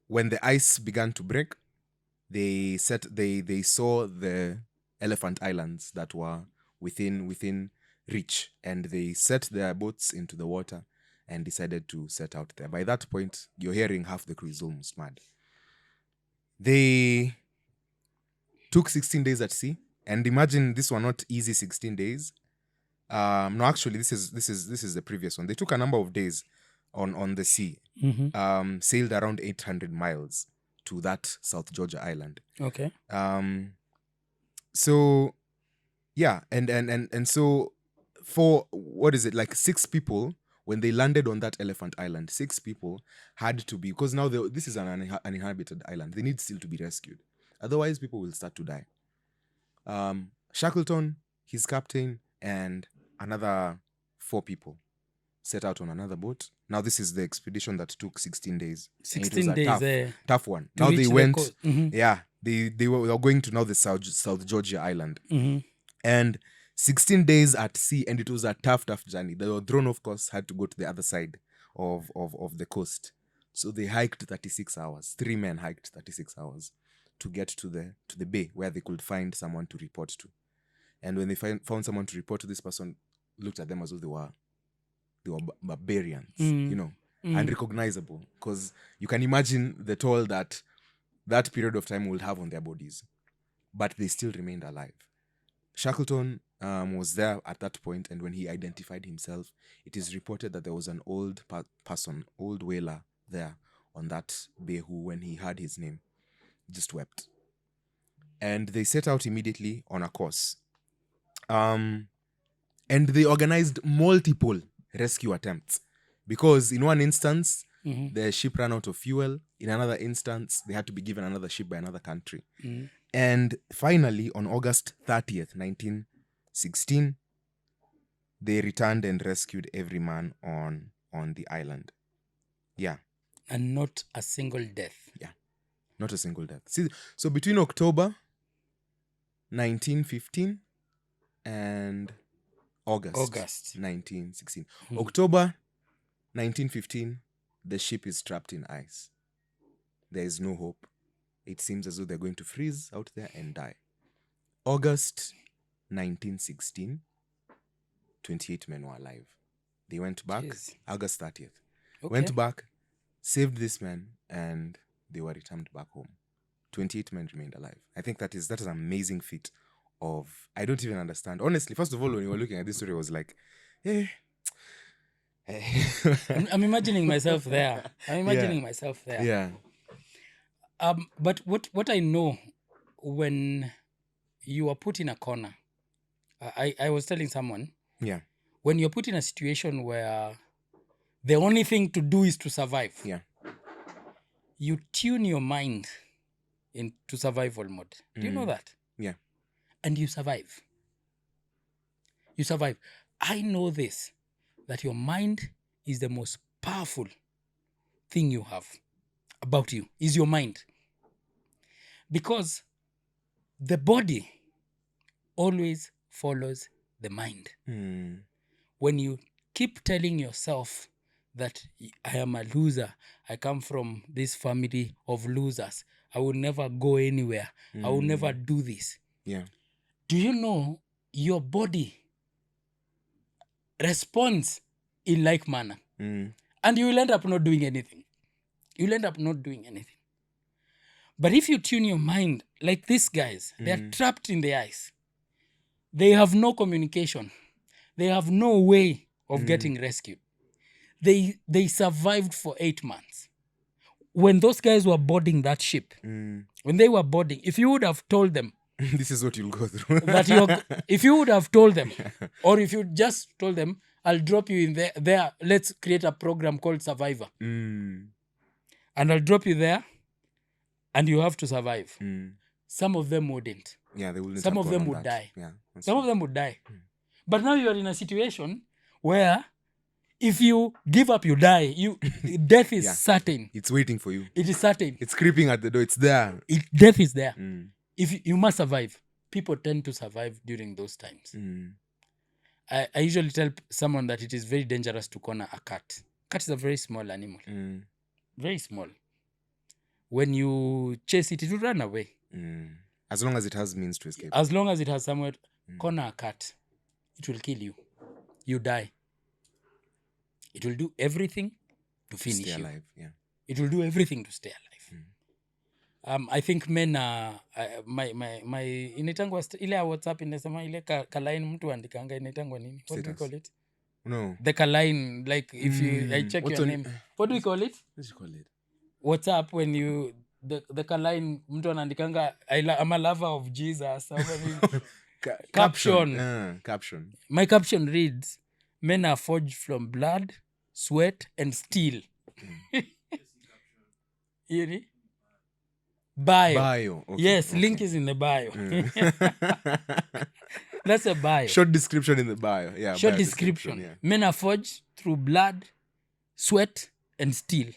when the ice began to break, they saw the Elephant Islands that were within reach, and they set their boats into the water and decided to set out there. By that point, you're hearing half the crew is almost mad. They took 16 days at sea, and imagine this were not easy 16 days. No, actually, this is the previous one. They took a number of days on the sea. Sailed around 800 miles to that South Georgia island. Okay. So yeah, and so for what is it, like 6 people, when they landed on that Elephant Island, 6 people had to be, because now this is an uninhabited island. They need still to be rescued. Otherwise, people will start to die. Shackleton, his captain, and another 4 people set out on another boat. Now this is the expedition that took 16 days. 16 days. Tough one. To Now they reach the went, coast. yeah, they were going to now the South Georgia island. And 16 days at sea, and it was a tough journey. The drone, of course, had to go to the other side of the coast. So they hiked 36 hours. 3 men hiked 36 hours to get to the bay where they could find someone to report to. And when they found someone to report to, this person looked at them as though they were barbarians, you know, unrecognizable, because you can imagine the toll that period of time will have on their bodies. But they still remained alive. Shackleton was there at that point, and when he identified himself, it is reported that there was an old old whaler there on that bay who, when he heard his name, just wept. and they set out immediately on a course. And they organized multiple rescue attempts because in one instance, the ship ran out of fuel. In another instance, they had to be given another ship by another country. And finally, on August 30th, 1916, they returned and rescued every man on the island. Yeah. And not a single death. Yeah. Not a single death. See, so between October 1915 and August 1916. October 1915, the ship is trapped in ice. There is no hope. It seems as though they're going to freeze out there and die. August 1916, 28 men were alive. They went back, August 30th. Went back, saved this man, and they were returned back home. 28 men remained alive. I think that is an amazing feat of, I don't even understand. Honestly, first of all, when you were looking at this story, I was like, eh. I'm imagining myself there. Yeah. But what I know, when you are put in a corner, I was telling someone, when you're put in a situation where the only thing to do is to survive, you tune your mind into survival mode. Do you know that? Yeah. And you survive. You survive. I know this, that your mind is the most powerful thing you have about you, is your mind. Because the body always follows the mind. When you keep telling yourself that I am a loser, I come from this family of losers, I will never go anywhere, I will never do this. Yeah. Do you know your body responds in like manner? And you will end up not doing anything. But if you tune your mind, like these guys, they are trapped in the ice. They have no communication. They have no way of getting rescued. They survived for 8 months. When those guys were boarding that ship, when they were boarding, if you would have told them, this is what you'll go through. if you would have told them, or if you just told them, I'll drop you in there, let's create a program called Survivor. And I'll drop you there, and you have to survive. Some of them wouldn't. Yeah, they wouldn't. Some of them would die. Yeah, some of them would die. But now you are in a situation where if you give up, you die. Death is certain. It's waiting for you. It is certain. It's creeping at the door. It's there. Death is there. If you must survive. People tend to survive during those times. I usually tell someone that it is very dangerous to corner a cat. Cat is a very small animal. Very small. When you chase it, it will run away. As long as it has means to escape. As long as it has somewhere, corner a cat, it will kill you. You die. It will do everything to finish stay you. Alive. Yeah. It will do everything to stay alive. I think men are my inaitangwa ile WhatsApp inasema ile ka-line mtu andikanga inaitangwa nini? What do we call it? No. The ka-line, like if I check What's your name. What do we call it? What do you call it? WhatsApp, when you the ka-line mtu anaandikanga I'm a lover of Jesus. Caption. Caption. My caption reads, men are forged from blood, sweat, and steel. Really? Bio. Okay. Yes, okay. link is in the bio. That's a bio. Short description in the bio. Yeah. Short description. Yeah. Men are forged through blood, sweat, and steel.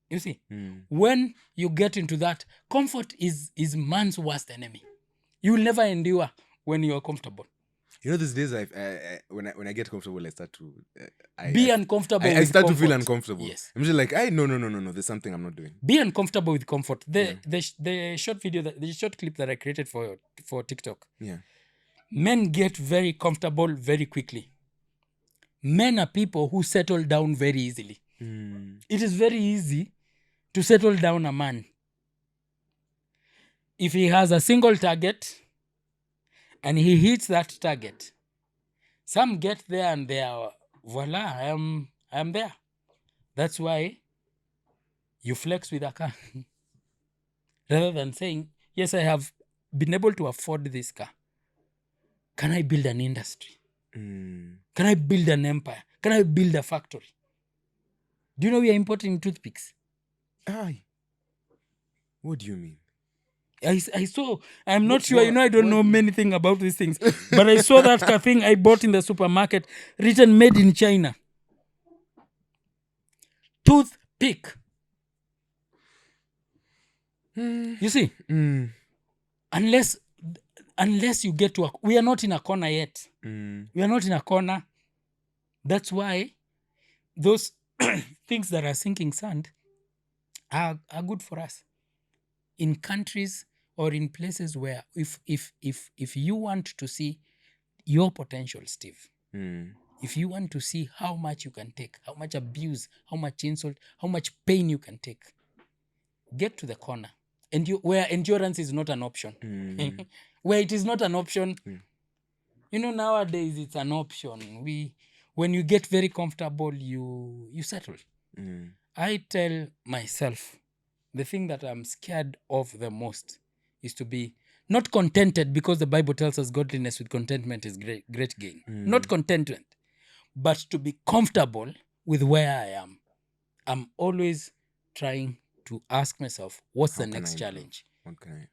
You see, when you get into that, comfort is man's worst enemy. You will never endure when you are comfortable. You know, these days, when I get comfortable, I start to be uncomfortable. I start comfort. to feel uncomfortable. Yes. I'm just like, no. There's something I'm not doing. Be uncomfortable with comfort. The short video, the short clip that I created for TikTok. Yeah. Men get very comfortable very quickly. Men are people who settle down very easily. It is very easy to settle down a man. If he has a single target and he hits that target, some get there and they are, voila, I am there. That's why you flex with a car. Rather than saying, yes, I have been able to afford this car, can I build an industry? Mm. Can I build an empire? Can I build a factory? Do you know we are importing toothpicks? Aye. What do you mean? I saw, I'm not sure, what- I don't know many things about these things, but I saw that thing I bought in the supermarket written made in China. Toothpick. You see, unless you get to we are not in a corner yet. We are not in a corner. That's why those things that are sinking sand are good for us. In countries or in places where if you want to see your potential, Steve, if you want to see how much you can take, how much abuse, how much insult, how much pain you can take, get to the corner. And where endurance is not an option. Where it is not an option, nowadays it's an option. When you get very comfortable, you settle. I tell myself, the thing that I'm scared of the most is to be not contented, because the Bible tells us godliness with contentment is great gain. Not contentment, but to be comfortable with where I am. I'm always trying to ask myself, what's the next challenge?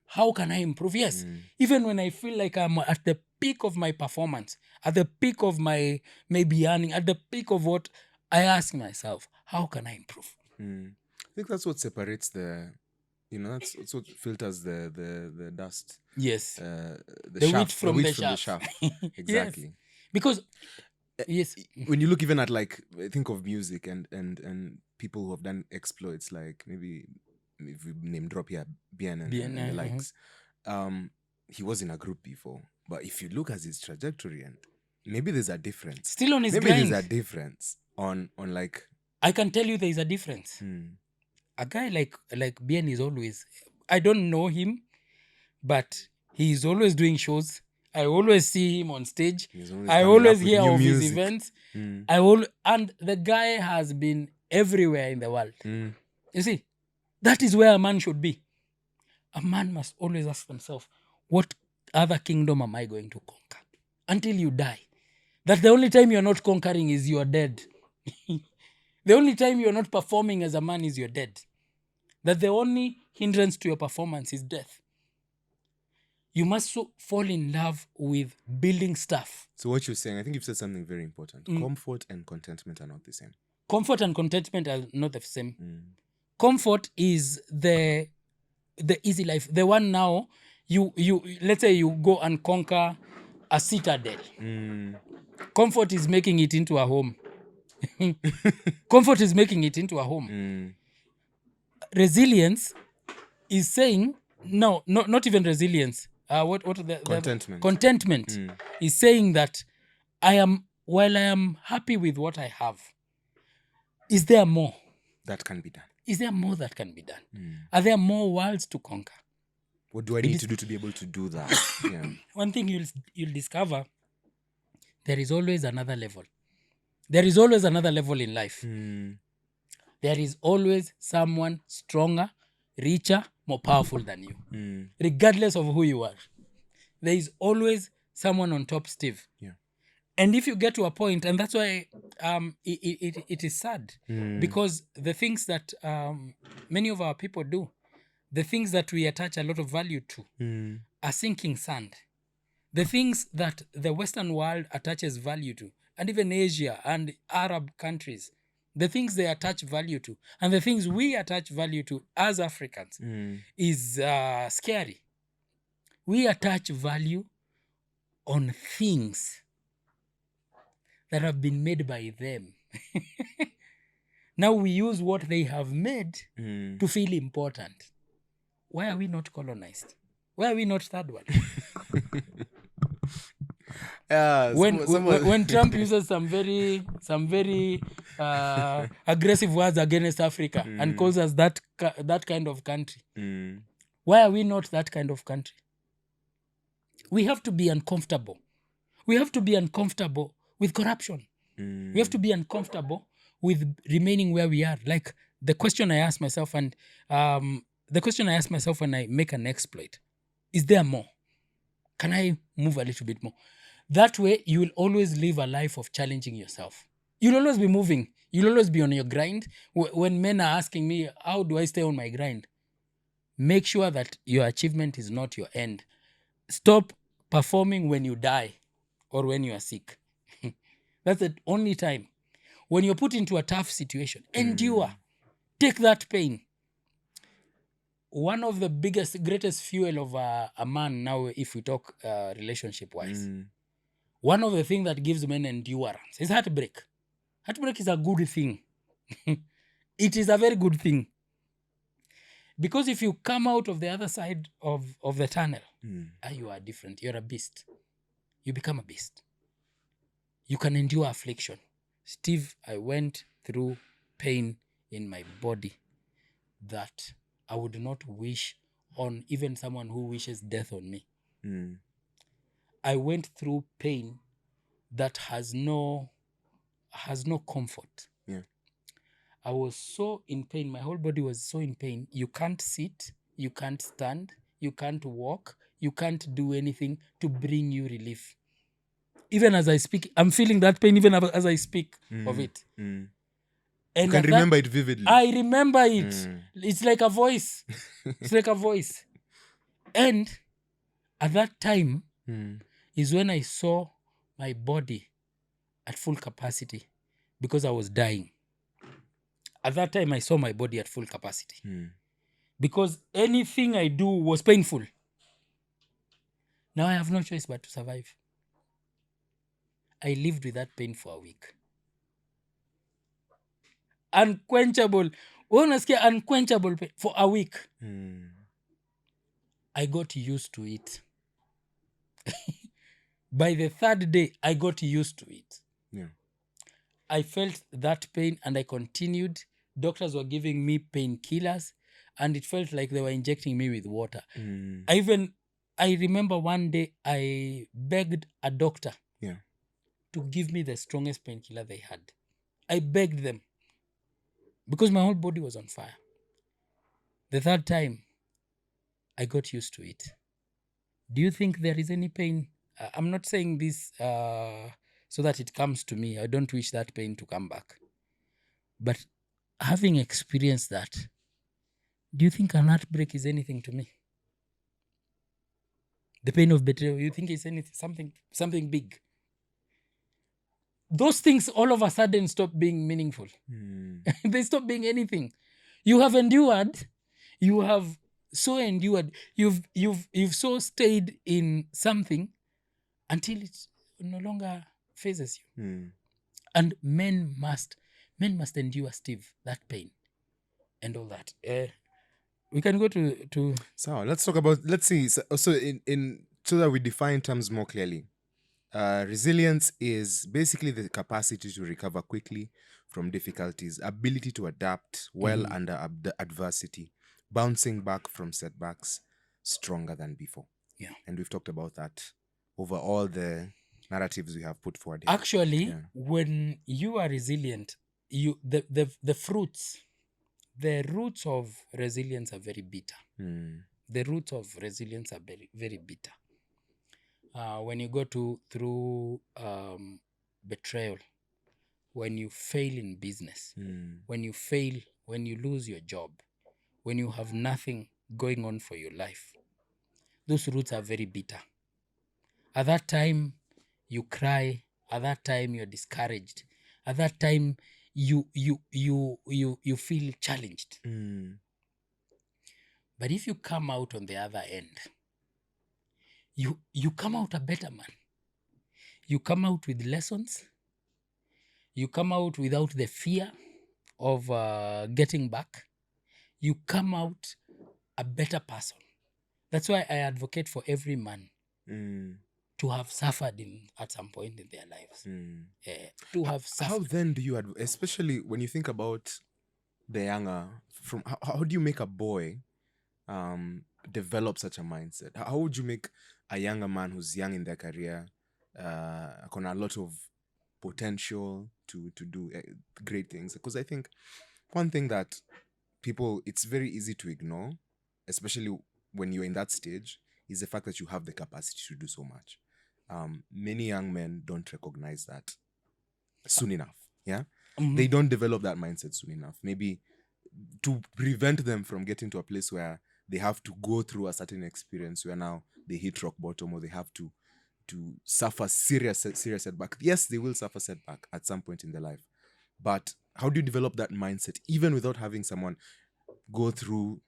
How can I improve? Yes. Even when I feel like I'm at the peak of my performance, at the peak of my maybe earning, at the peak of what, I ask myself, how can I improve? I think that's what separates that's what filters the dust. Yes. The wheat chaff, from the chaff. Exactly. Yes. Because yes, when you look even at, like, think of music and people who have done exploits, like maybe if we name drop here Bien and the likes, he was in a group before, but if you look at his trajectory, and maybe there's a difference, still on his maybe grind. there's a difference on like, I can tell you there is a difference. A guy like Bien is always, I don't know him, but he is always doing shows. I always see him on stage. I always hear of his events. And the guy has been everywhere in the world. You see, that is where a man should be. A man must always ask himself, what other kingdom am I going to conquer? Until you die. That the only time you're not conquering is you're dead. The only time you're not performing as a man is you're dead. That the only hindrance to your performance is death. You must fall in love with building stuff. So what you're saying, I think you've said something very important. Comfort and contentment are not the same. Comfort and contentment are not the same. Comfort is the easy life. The one now, you let's say you go and conquer a citadel. Comfort is making it into a home. Comfort is making it into a home. Resilience is saying, no, not even resilience. What Contentment. Contentment is saying that while I am happy with what I have, is there more that can be done? Is there more that can be done? Are there more worlds to conquer? What do I need to do to be able to do that? Yeah. One thing you'll discover, there is always another level. There is always another level in life. There is always someone stronger, richer, more powerful than you. Regardless of who you are. There is always someone on top, Steve. Yeah. And if you get to a point, and that's why it is sad, because the things that many of our people do, the things that we attach a lot of value to, are sinking sand. The things that the Western world attaches value to, and even Asia and Arab countries, the things they attach value to, and the things we attach value to as Africans, is scary. We attach value on things that have been made by them. Now we use what they have made to feel important. Why are we not colonized? Why are we not third world? When Trump uses some very aggressive words against Africa and calls us that kind of country, why are we not that kind of country? We have to be uncomfortable. We have to be uncomfortable with corruption. We have to be uncomfortable with remaining where we are. Like the question I ask myself, and the question I ask myself when I make an exploit, Is there more? Can I move a little bit more? That way, you will always live a life of challenging yourself. You'll always be moving. You'll always be on your grind. When men are asking me, how do I stay on my grind? Make sure that your achievement is not your end. Stop performing when you die or when you are sick. That's the only time. When you're put into a tough situation, endure. Take that pain. One of the greatest fuel of a man now, if we talk relationship-wise, one of the things that gives men endurance is heartbreak. Heartbreak is a good thing. It is a very good thing. Because if you come out of the other side of the tunnel, you are different. You're a beast. You become a beast. You can endure affliction. Steve, I went through pain in my body that I would not wish on even someone who wishes death on me. I went through pain that has no comfort. Yeah. I was so in pain. My whole body was so in pain. You can't sit, you can't stand, you can't walk, you can't do anything to bring you relief. Even as I speak, I'm feeling that pain even as I speak of it. You And can remember it vividly. I remember it. It's like a voice. It's like a voice. And at that time is when I saw my body at full capacity because I was dying. At that time, I saw my body at full capacity because anything I do was painful. Now I have no choice but to survive. I lived with that pain for a week. Unquenchable. Unasikia unquenchable pain for a week. I got used to it. By the third day, I got used to it. Yeah. I felt that pain and I continued. Doctors were giving me painkillers and it felt like they were injecting me with water. I remember one day I begged a doctor to give me the strongest painkiller they had. I begged them because my whole body was on fire. The third time, I got used to it. Do you think there is any pain? I'm not saying this so that it comes to me. I don't wish that pain to come back. But having experienced that, do you think an heartbreak is anything to me? The pain of betrayal, you think it's anything, something big? Those things all of a sudden stop being meaningful. They stop being anything. You have endured. You have so endured. You've so stayed in something until it no longer phases you. And men must endure, Steve, that pain and all that. We can go to So let's talk about, let's see. So in so that we define terms more clearly. Resilience is basically the capacity to recover quickly from difficulties, ability to adapt well under adversity, bouncing back from setbacks stronger than before. Yeah. And we've talked about that over all the narratives we have put forward here. Actually, when you are resilient, the fruits, the roots of resilience are very bitter. The roots of resilience are very, very bitter. When you go through betrayal, when you fail in business, when you lose your job, when you have nothing going on for your life, those roots are very bitter. At that time, you cry. At that time, you're discouraged. At that time, you feel challenged. But if you come out on the other end, you come out a better man. You come out with lessons. You come out without the fear of getting back. You come out a better person. That's why I advocate for every man to have suffered at some point in their lives. To have suffered. How then do you, especially when you think about the younger, from how do you make a boy develop such a mindset? How would you make a younger man who's young in their career, got a lot of potential to do great things? Because I think one thing that people, it's very easy to ignore, especially when you're in that stage, is the fact that you have the capacity to do so much. Many young men don't recognize that soon enough. Yeah. They don't develop that mindset soon enough. Maybe to prevent them from getting to a place where they have to go through a certain experience where now they hit rock bottom, or they have to suffer serious setback. Yes, they will suffer setback at some point in their life. But how do you develop that mindset even without having someone go through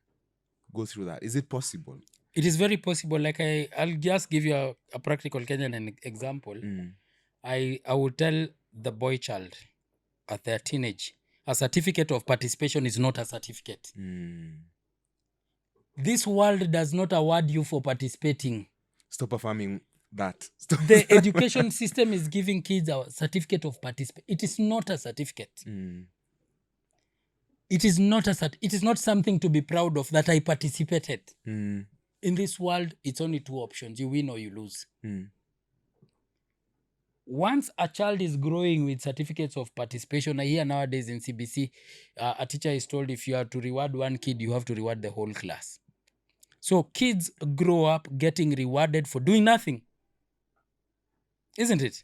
that? Is it possible? It is very possible. Like I'll just give you a practical Kenyan example. I would tell the boy child at their teenage, a certificate of participation is not a certificate. This world does not award you for participating. Stop affirming that. The education system is giving kids a certificate of participation. It is not a certificate. It is not it is not something to be proud of that I participated. In this world, it's only two options: you win or you lose. Once a child is growing with certificates of participation, I hear nowadays in CBC, a teacher is told if you are to reward one kid, you have to reward the whole class. So kids grow up getting rewarded for doing nothing. Isn't it?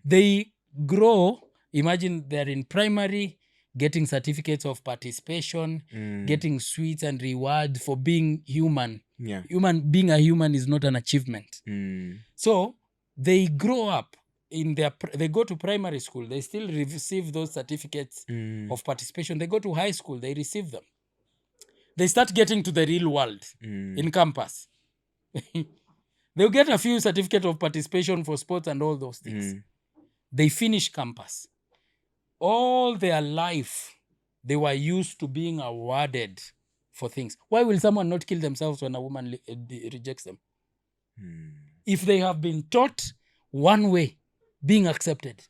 They grow, imagine they're in primary, getting certificates of participation, getting sweets and rewards for being human. Yeah. Being a human is not an achievement. So they grow up they go to primary school, they still receive those certificates of participation. They go to high school, they receive them. They start getting to the real world in campus. They'll get a few certificates of participation for sports and all those things. They finish campus. All their life, they were used to being awarded for things. Why will someone not kill themselves when a woman rejects them? If they have been taught one way, being accepted.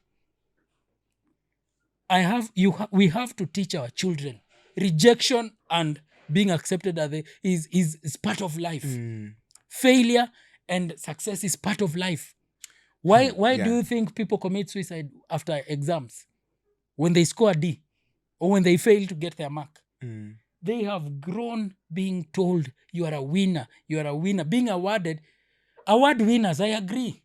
We have to teach our children rejection and being accepted is part of life. Failure and success is part of life. Why do you think people commit suicide after exams? When they score a D or when they fail to get their mark? They have grown being told you are a winner, being awarded. Award winners, I agree.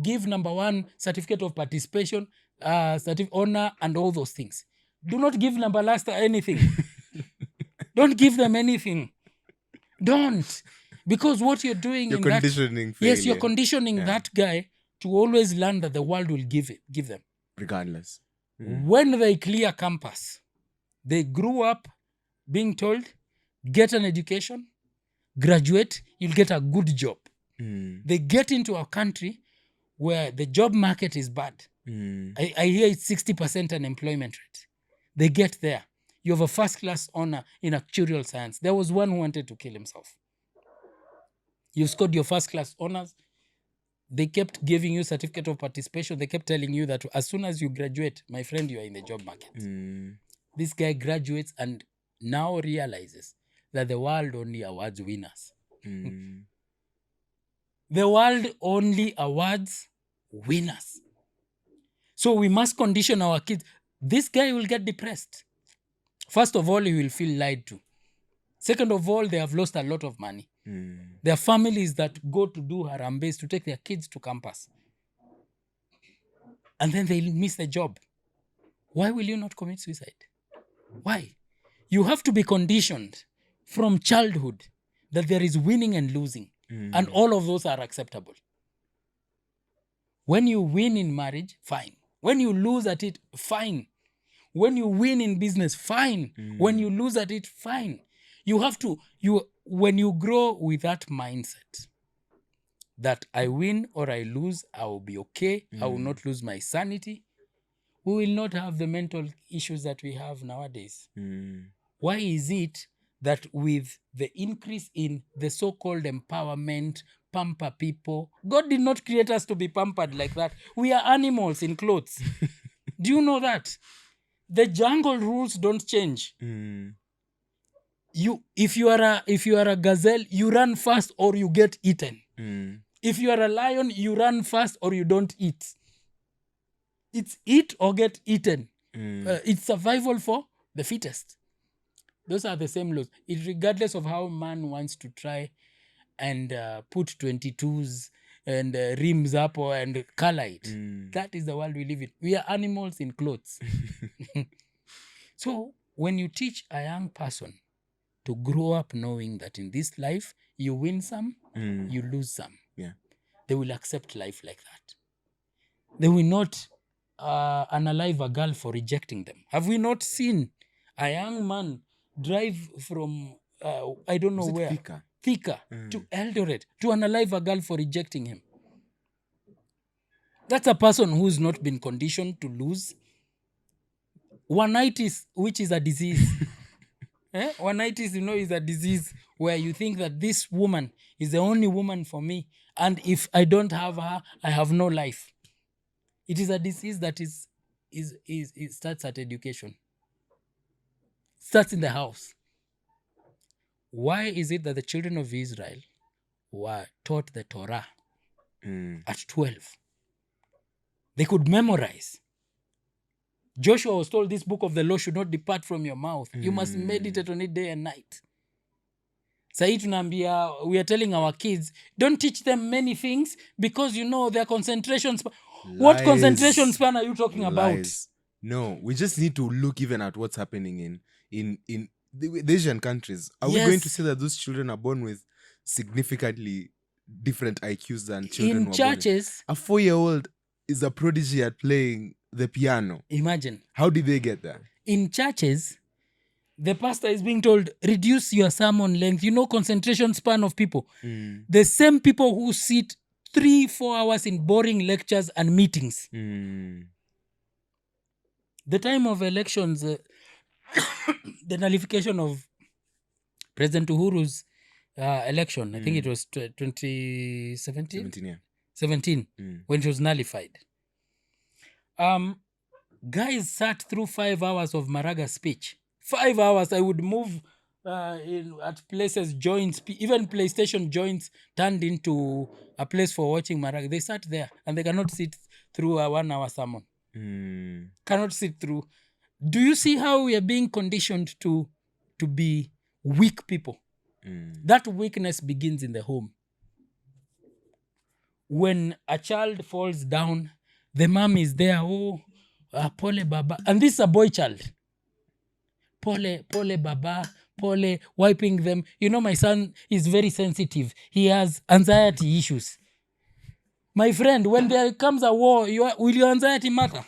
Give number one certificate of participation, honor, and all those things. Do not give number last anything. Don't give them anything. Don't. Because what you're doing you're conditioning failure. Yes, you're conditioning that guy to always learn that the world will give them. Regardless. When they clear campus, they grew up being told, get an education, graduate, you'll get a good job. They get into a country where the job market is bad. I hear it's 60% unemployment rate. They get there. You have a first-class honor in actuarial science. There was one who wanted to kill himself. You scored your first-class honors. They kept giving you certificate of participation. They kept telling you that as soon as you graduate, my friend, you are in the job market. This guy graduates and now realizes that the world only awards winners. The world only awards winners. So we must condition our kids. This guy will get depressed. First of all, he will feel lied to. Second of all, they have lost a lot of money. There are families that go to do harambes to take their kids to campus. And then they miss the job. Why will you not commit suicide? Why? You have to be conditioned from childhood that there is winning and losing. And all of those are acceptable. When you win in marriage, fine. When you lose at it, fine. When you win in business, fine. When you lose at it, fine. You have to, when you grow with that mindset that I win or I lose, I will be okay. I will not lose my sanity. We will not have the mental issues that we have nowadays. Why is it that with the increase in the so-called empowerment, pamper people, God did not create us to be pampered like that. We are animals in clothes. Do you know that? The jungle rules don't change. If you are a gazelle, you run fast or you get eaten. If you are a lion, you run fast or you don't eat. It's eat or get eaten. It's survival for the fittest. Those are the same laws. Regardless of how man wants to try and put 22s and rims up and color it. That is the world we live in. We are animals in clothes. So when you teach a young person to grow up knowing that in this life you win some, you lose some, they will accept life like that. They will not unalive a girl for rejecting them. Have we not seen a young man drive from I don't know where, Thika to Eldoret to unalive a girl for rejecting him? That's a person who's not been conditioned to lose. One-itis, which is a disease. One-itis, is a disease where you think that this woman is the only woman for me, and if I don't have her, I have no life. It is a disease that it starts at education. Starts in the house. Why is it that the children of Israel were taught the Torah at 12? They could memorize. Joshua was told, this book of the law should not depart from your mouth. You must meditate on it day and night. Sahi tunaambia, we are telling our kids, don't teach them many things because their concentration span. What concentration span are you talking about? No, we just need to look even at what's happening in the Asian countries. Are we going to say that those children are born with significantly different IQs than children in churches? A 4-year-old is a prodigy at playing the piano. Imagine. How did they get there? In churches, the pastor is being told, reduce your sermon length. Concentration span of people. The same people who sit 3-4 hours in boring lectures and meetings. The time of elections, the nullification of President Uhuru's election, I think it was 2017? 17, when it was nullified. Guys sat through 5 hours of Maraga speech. 5 hours. I would move at places, joints, even PlayStation joints turned into a place for watching Maraga. They sat there and they cannot sit through a 1 hour sermon. Cannot sit through. Do you see how we are being conditioned to be weak people? That weakness begins in the home. When a child falls down, the mom is there, pole baba. And this is a boy child. Pole baba, pole, wiping them. My son is very sensitive. He has anxiety issues. My friend, when there comes a war, will your anxiety matter?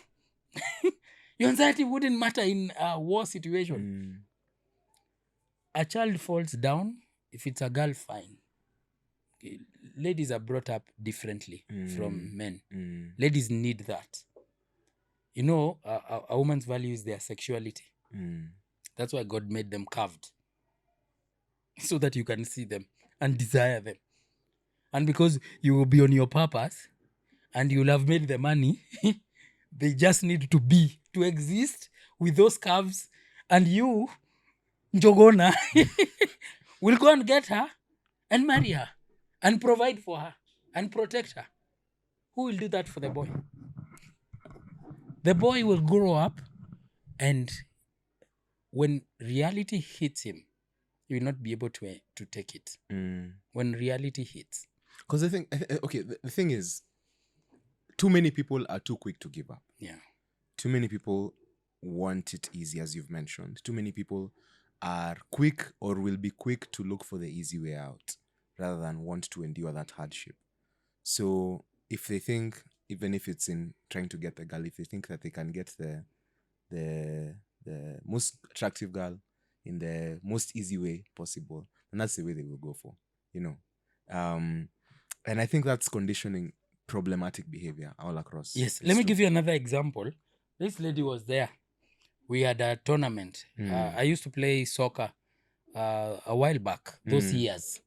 Your anxiety wouldn't matter in a war situation. A child falls down. If it's a girl, fine. Ladies are brought up differently from men. Ladies need that. A woman's value is their sexuality. That's why God made them curved. So that you can see them and desire them. And because you will be on your purpose and you'll have made the money, they just need to exist with those curves. And you, Njogona, will go and get her and marry her and provide for her and protect her. Who will do that for the boy? The boy will grow up, and when reality hits him, he will not be able to take it. When reality hits. Because I think, the thing is, too many people are too quick to give up. Yeah. Too many people want it easy, as you've mentioned. Too many people are quick or will be quick to look for the easy way out rather than want to endure that hardship. So if they think, even if it's in trying to get the girl, if they think that they can get the most attractive girl in the most easy way possible, then that's the way they will go for, and I think that's conditioning problematic behavior all across. Yes. Let me give you another example. This lady was there. We had a tournament. I used to play soccer a while back, those years.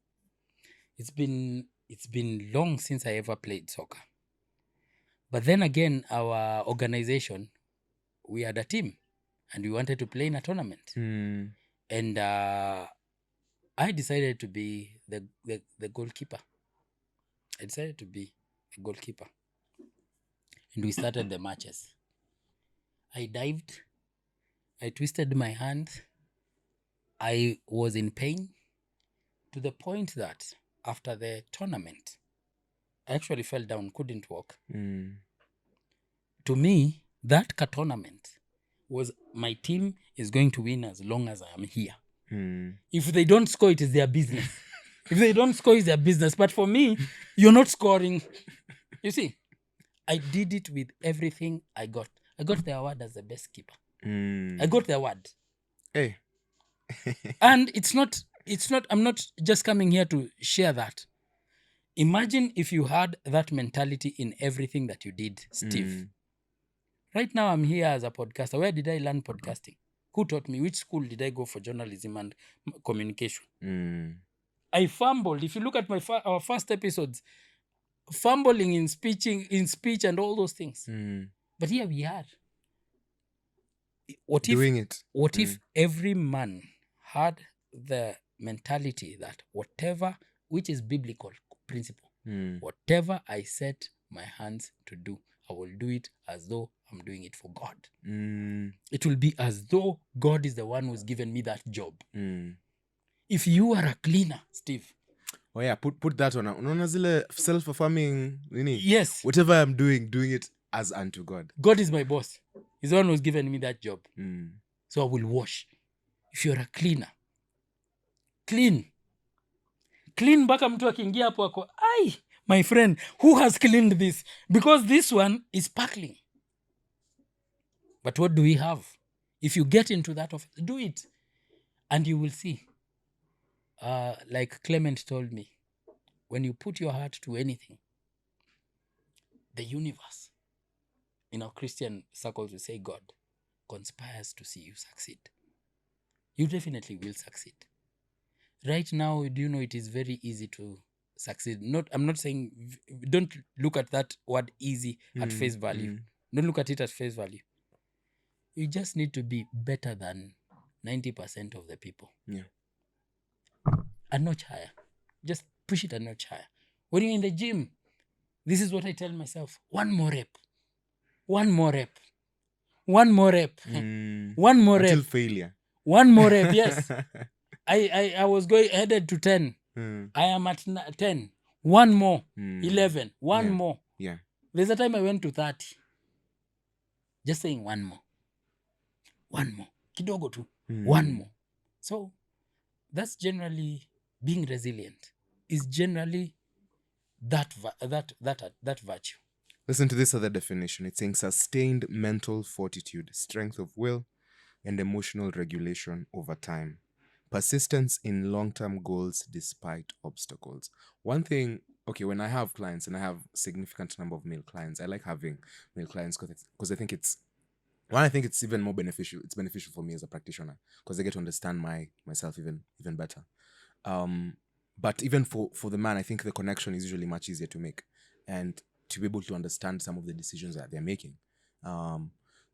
It's been long since I ever played soccer. But then again, our organization, we had a team and we wanted to play in a tournament. And I decided to be the goalkeeper. I decided to be a goalkeeper. And we started the matches. I dived. I twisted my hand. I was in pain to the point that after the tournament, I actually fell down, couldn't walk. To me, that tournament was my team is going to win as long as I am here. If they don't score, it is their business. If they don't score, it's their business. But for me, you're not scoring. You see, I did it with everything I got. I got the award as the best keeper. I got the award. Hey. And it's not, I'm not just coming here to share that. Imagine if you had that mentality in everything that you did, Steve. Right now, I'm here as a podcaster. Where did I learn podcasting? Who taught me? Which school did I go for journalism and communication? I fumbled. If you look at our first episodes, fumbling in speech and all those things. But here we are. What if every man had the mentality that whatever, which is biblical principle, whatever I set my hands to do, I will do it as though I'm doing it for God. It will be as though God is the one who's given me that job. If you are a cleaner, Steve. Oh yeah, put that on. Unaona zile self-affirming nini? Yes. Whatever I'm doing it as unto God. God is my boss. He's the one who's given me that job. So I will wash. If you're a cleaner, clean mpaka mtu akiingia hapo ako, ai, my friend, who has cleaned this? Because this one is sparkling. But what do we have? If you get into that office, do it. And you will see. Like Clement told me, when you put your heart to anything, the universe, in our Christian circles, we say God conspires to see you succeed. You definitely will succeed. Right now, do you know it is very easy to succeed? I'm not saying, don't look at that word easy at face value. Don't look at it at face value. You just need to be better than 90% of the people. Yeah. A notch higher. Just push it a notch higher. When you're in the gym, this is what I tell myself. One more rep. One more rep. One more rep. One more rep. Until failure. One more rep, yes. I was headed to 10. I am at 10. One more. 11. One more. Yeah. There's a time I went to 30. Just saying one more. One more. Kidogo tu. One more. So that's generally being resilient. Is generally that virtue. Listen to this other definition. It's saying sustained mental fortitude, strength of will, and emotional regulation over time. Persistence in long-term goals despite obstacles. One thing, okay, when I have clients and I have a significant number of male clients, I like having male clients because I think it's even more beneficial. It's beneficial for me as a practitioner because I get to understand myself even better. But even for the man, I think the connection is usually much easier to make and to be able to understand some of the decisions that they're making.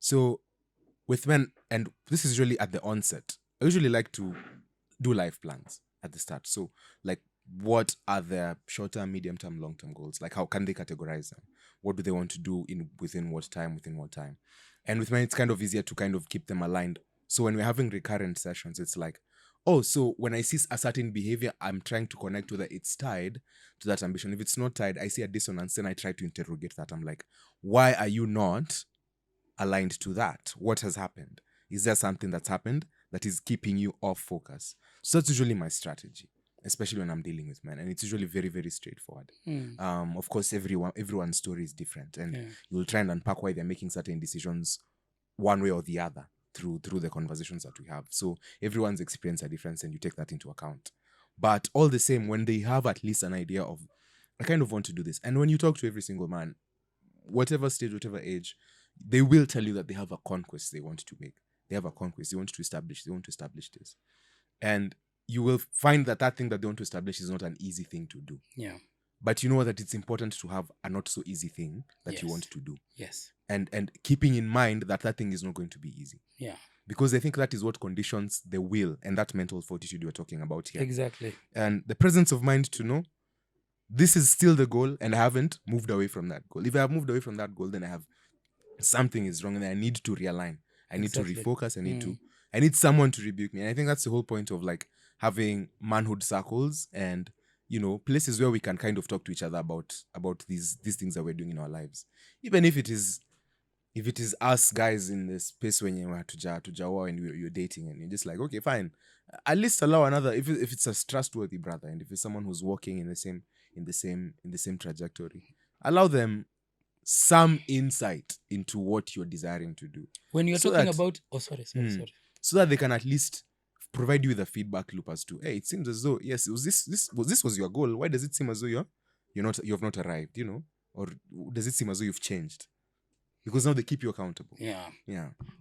So with men, and this is usually at the onset, I usually like to do life plans at the start. So like, what are their short-term, medium-term, long-term goals? Like, how can they categorize them? What do they want to do within what time? And with men, it's kind of easier to kind of keep them aligned. So when we're having recurrent sessions, it's like, oh, so when I see a certain behavior, I'm trying to connect whether it's tied to that ambition. If it's not tied, I see a dissonance, then I try to interrogate that. I'm like, why are you not aligned to that? What has happened? Is there something that's happened that is keeping you off focus? So that's usually my strategy, especially when I'm dealing with men. And it's usually very, very straightforward. Of course, everyone's story is different. And you'll try and unpack why they're making certain decisions one way or the other through the conversations that we have. So everyone's experience are different and you take that into account. But all the same, when they have at least an idea of, I kind of want to do this. And when you talk to every single man, whatever stage, whatever age, they will tell you that they have a conquest they want to make. They have a conquest they want to establish. They want to establish this. And you will find that thing that they want to establish is not an easy thing to do. Yeah. But you know that it's important to have a not so easy thing that you want to do. Yes. And keeping in mind that thing is not going to be easy. Yeah. Because I think that is what conditions the will and that mental fortitude you're talking about here. Exactly. And the presence of mind to know this is still the goal and I haven't moved away from that goal. If I have moved away from that goal, then I have something is wrong and I need to realign. I need to refocus. I need someone to rebuke me. And I think that's the whole point of like having manhood circles and places where we can kind of talk to each other about these things that we're doing in our lives, even if it is us guys in the space when you are tujawa and you're dating, and you're just like, okay, fine, at least allow another, if it's a trustworthy brother, and if it's someone who's walking in the same trajectory, allow them some insight into what you're desiring to do, When you're so talking that- about sorry. so that they can at least provide you with a feedback loop as to, hey, it seems as though, yes, this was your goal. Why does it seem as though you've not arrived, or does it seem as though you've changed? Because now they keep you accountable. Yeah.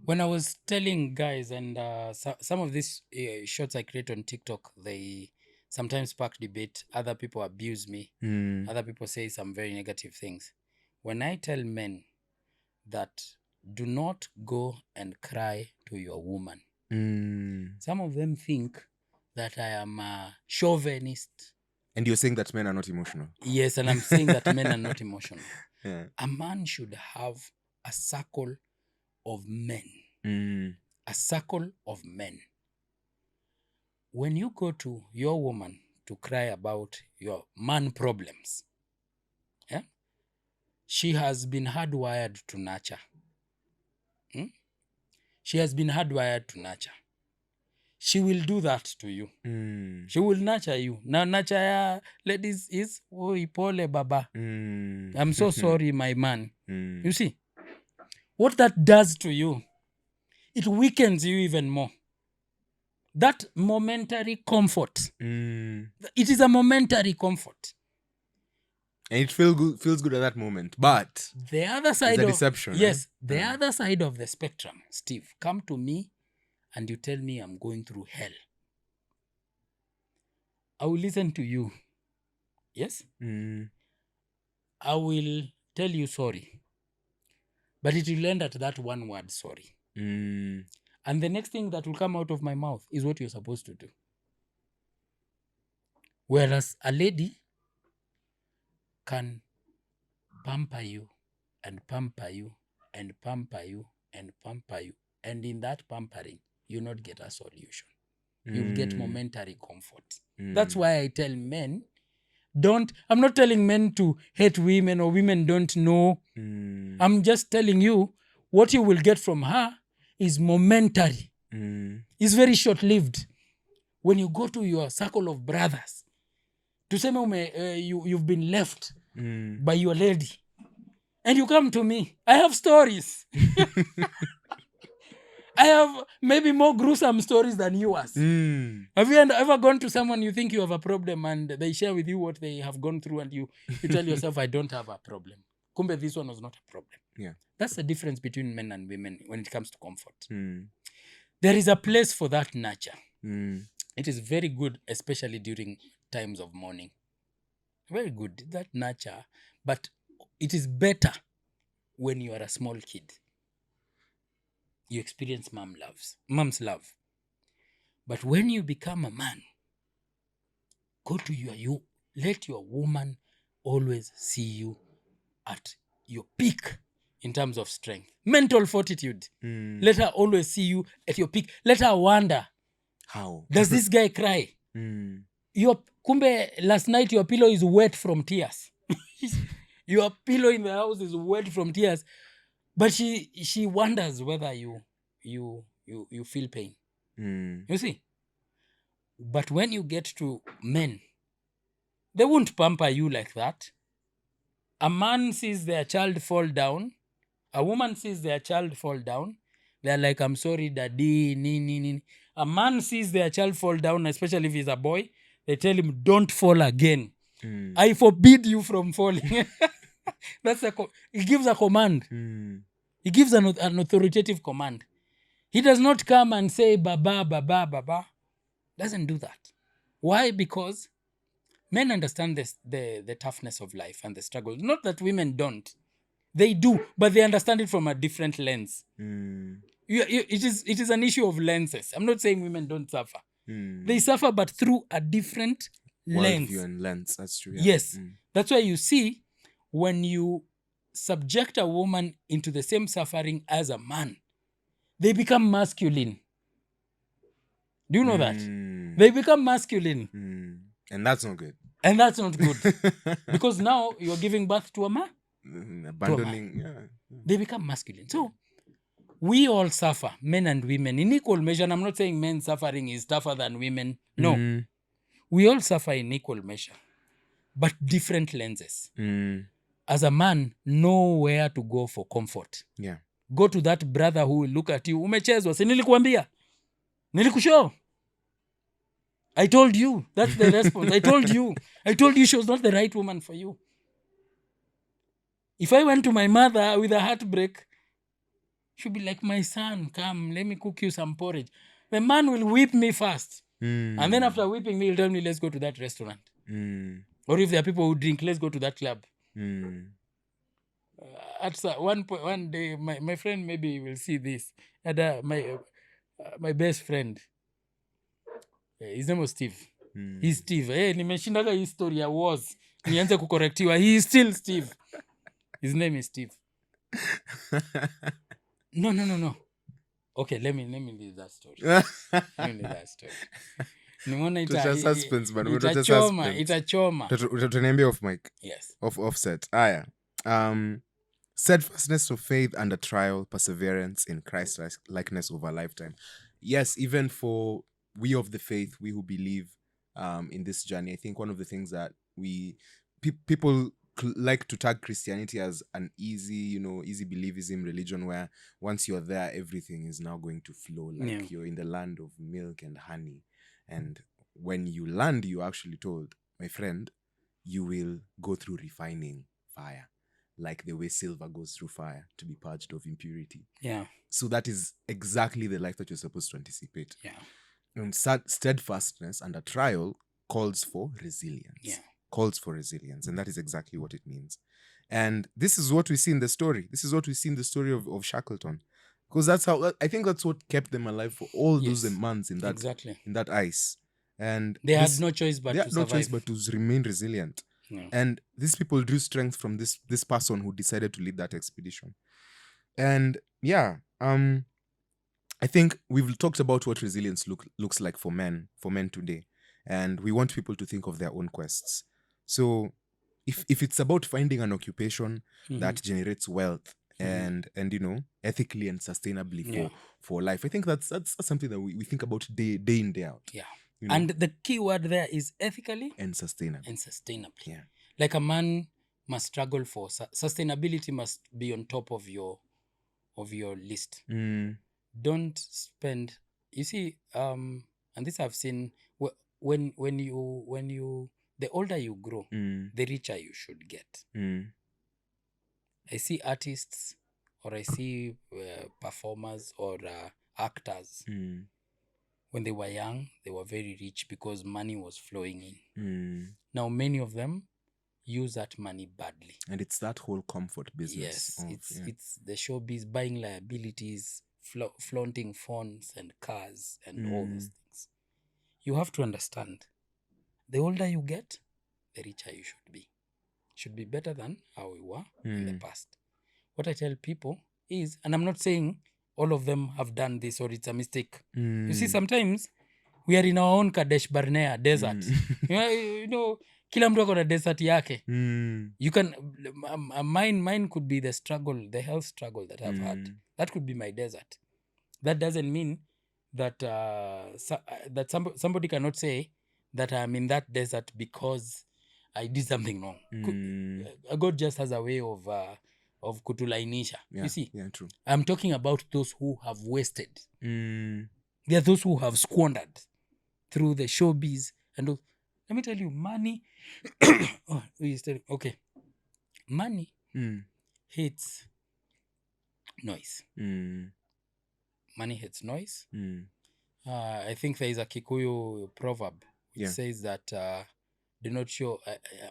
When I was telling guys, and some of these shots I create on TikTok, they sometimes spark debate. Other people abuse me. Other people say some very negative things. When I tell men that do not go and cry to your woman, some of them think that I am a chauvinist. And you're saying that men are not emotional. Yes, and I'm saying that men are not emotional. Yeah. A man should have a circle of men. A circle of men. When you go to your woman to cry about your man problems, she has been hardwired to nurture. She has been hardwired to nurture. She will do that to you. She will nurture you. Now, nurture ya ladies is, ipole baba. I'm so sorry, my man. You see, what that does to you, it weakens you even more. That momentary comfort. It is a momentary comfort. And it feels good at that moment. But the other side it's a of deception. Yes, the other side of the spectrum, Steve, come to me and you tell me I'm going through hell. I will listen to you. Yes? I will tell you sorry. But it will end at that one word, sorry. And the next thing that will come out of my mouth is what you're supposed to do. Whereas a lady can pamper you and pamper you and pamper you and pamper you. And in that pampering, you not get a solution. You'll get momentary comfort. That's why I tell men, I'm not telling men to hate women or women don't know. I'm just telling you what you will get from her is momentary. It's very short-lived. When you go to your circle of brothers, you've been left by your lady, and you come to me, I have stories. I have maybe more gruesome stories than yours. Have you ever gone to someone you think you have a problem and they share with you what they have gone through, and you tell yourself, I don't have a problem. Kumbe, this one was not a problem. Yeah. That's the difference between men and women when it comes to comfort. There is a place for that nurture. It is very good, especially during times of mourning. Very good, that nurture. But it is better when you are a small kid. You experience mom's love. But when you become a man, let your woman always see you at your peak in terms of strength. Mental fortitude. Let her always see you at your peak. Let her wonder, how does this guy cry? Kumbe, last night your pillow is wet from tears. Your pillow in the house is wet from tears. But she wonders whether you feel pain. You see? But when you get to men, they won't pamper you like that. A man sees their child fall down. A woman sees their child fall down. They're like, I'm sorry, daddy. A man sees their child fall down, especially if he's a boy. They tell him, don't fall again. I forbid you from falling. He gives a command. He gives an authoritative command. He does not come and say, baba, baba, baba. Doesn't do that. Why? Because men understand the toughness of life and the struggle. Not that women don't. They do, but they understand it from a different lens. It is an issue of lenses. I'm not saying women don't suffer. They suffer, but through a different lens. Worldview and lens. That's true. Yeah. Yes. That's why you see, when you subject a woman into the same suffering as a man, they become masculine. Do you know that? They become masculine. And that's not good. And that's not good. Because now you're giving birth to a man. Abandoning. Yeah. They become masculine. So we all suffer, men and women, in equal measure. And I'm not saying men suffering is tougher than women. No. Mm. We all suffer in equal measure, but different lenses. As a man, know where to go for comfort. Yeah. Go to that brother who will look at you. Umechezwa, si nilikuambia. Nilikushow. I told you. That's the response. I told you. I told you she was not the right woman for you. If I went to my mother with a heartbreak, she'd be like, my son, come, let me cook you some porridge. The man will whip me first. And then after whipping me, he'll tell me, let's go to that restaurant. Or if there are people who drink, let's go to that club. At one day, my friend maybe will see this. And my best friend, his name was Steve. He's Steve. Nimeshindaga hii story ya was. Nianze kukorektiwa. He is still Steve. His name is Steve. No. Okay, let me leave that story. Nimeona itachoma. Utaniambia off mic. Yes. Offset. Aya. Steadfastness of faith under trial, perseverance in Christ likeness over a lifetime. Yes, even for we of the faith, we who believe in this journey, I think one of the things that people like to tag Christianity as an easy believism religion, where once you're there, everything is now going to flow like you're in the land of milk and honey. And when you land, you're actually told, my friend, you will go through refining fire, like the way silver goes through fire to be purged of impurity. Yeah. So that is exactly the life that you're supposed to anticipate. Yeah. And steadfastness under trial calls for resilience. Yeah. Calls for resilience. And that is exactly what it means. And this is what we see in the story. This is what we see in the story of Shackleton. Because I think that's what kept them alive for all those months in that ice. And they had no choice but to remain resilient. No. And these people drew strength from this person who decided to lead that expedition. And I think we've talked about what resilience looks like for men today. And we want people to think of their own quests. So if it's about finding an occupation that generates wealth and ethically and sustainably for life, I think that's something that we think about day in, day out. Yeah. And the key word there is ethically and sustainably. Yeah. Like a man must struggle for sustainability, must be on top of your list. Don't spend. You see, and this I've seen when you the older you grow, the richer you should get. I see artists, or I see performers or actors. When they were young, they were very rich because money was flowing in. Now, many of them use that money badly. And it's that whole comfort business. Yes, it's the showbiz, buying liabilities, flaunting phones and cars and all those things. You have to understand, the older you get, the richer you should be. Should be better than how we were in the past. What I tell people is, and I'm not saying all of them have done this or it's a mistake. You see, sometimes we are in our own Kadesh Barnea desert. You know, kila mtu ako na desert yake. You can, mine could be the struggle, the health struggle that I've had. That could be my desert. That doesn't mean that that somebody cannot say that I'm in that desert because I did something wrong. God just has a way of kutulainisha. You see? Yeah, true. I'm talking about those who have wasted. There are those who have squandered through the showbiz. And let me tell you, money... okay. Money hates noise. Money hates noise. I think there is a Kikuyu proverb which says that do not show,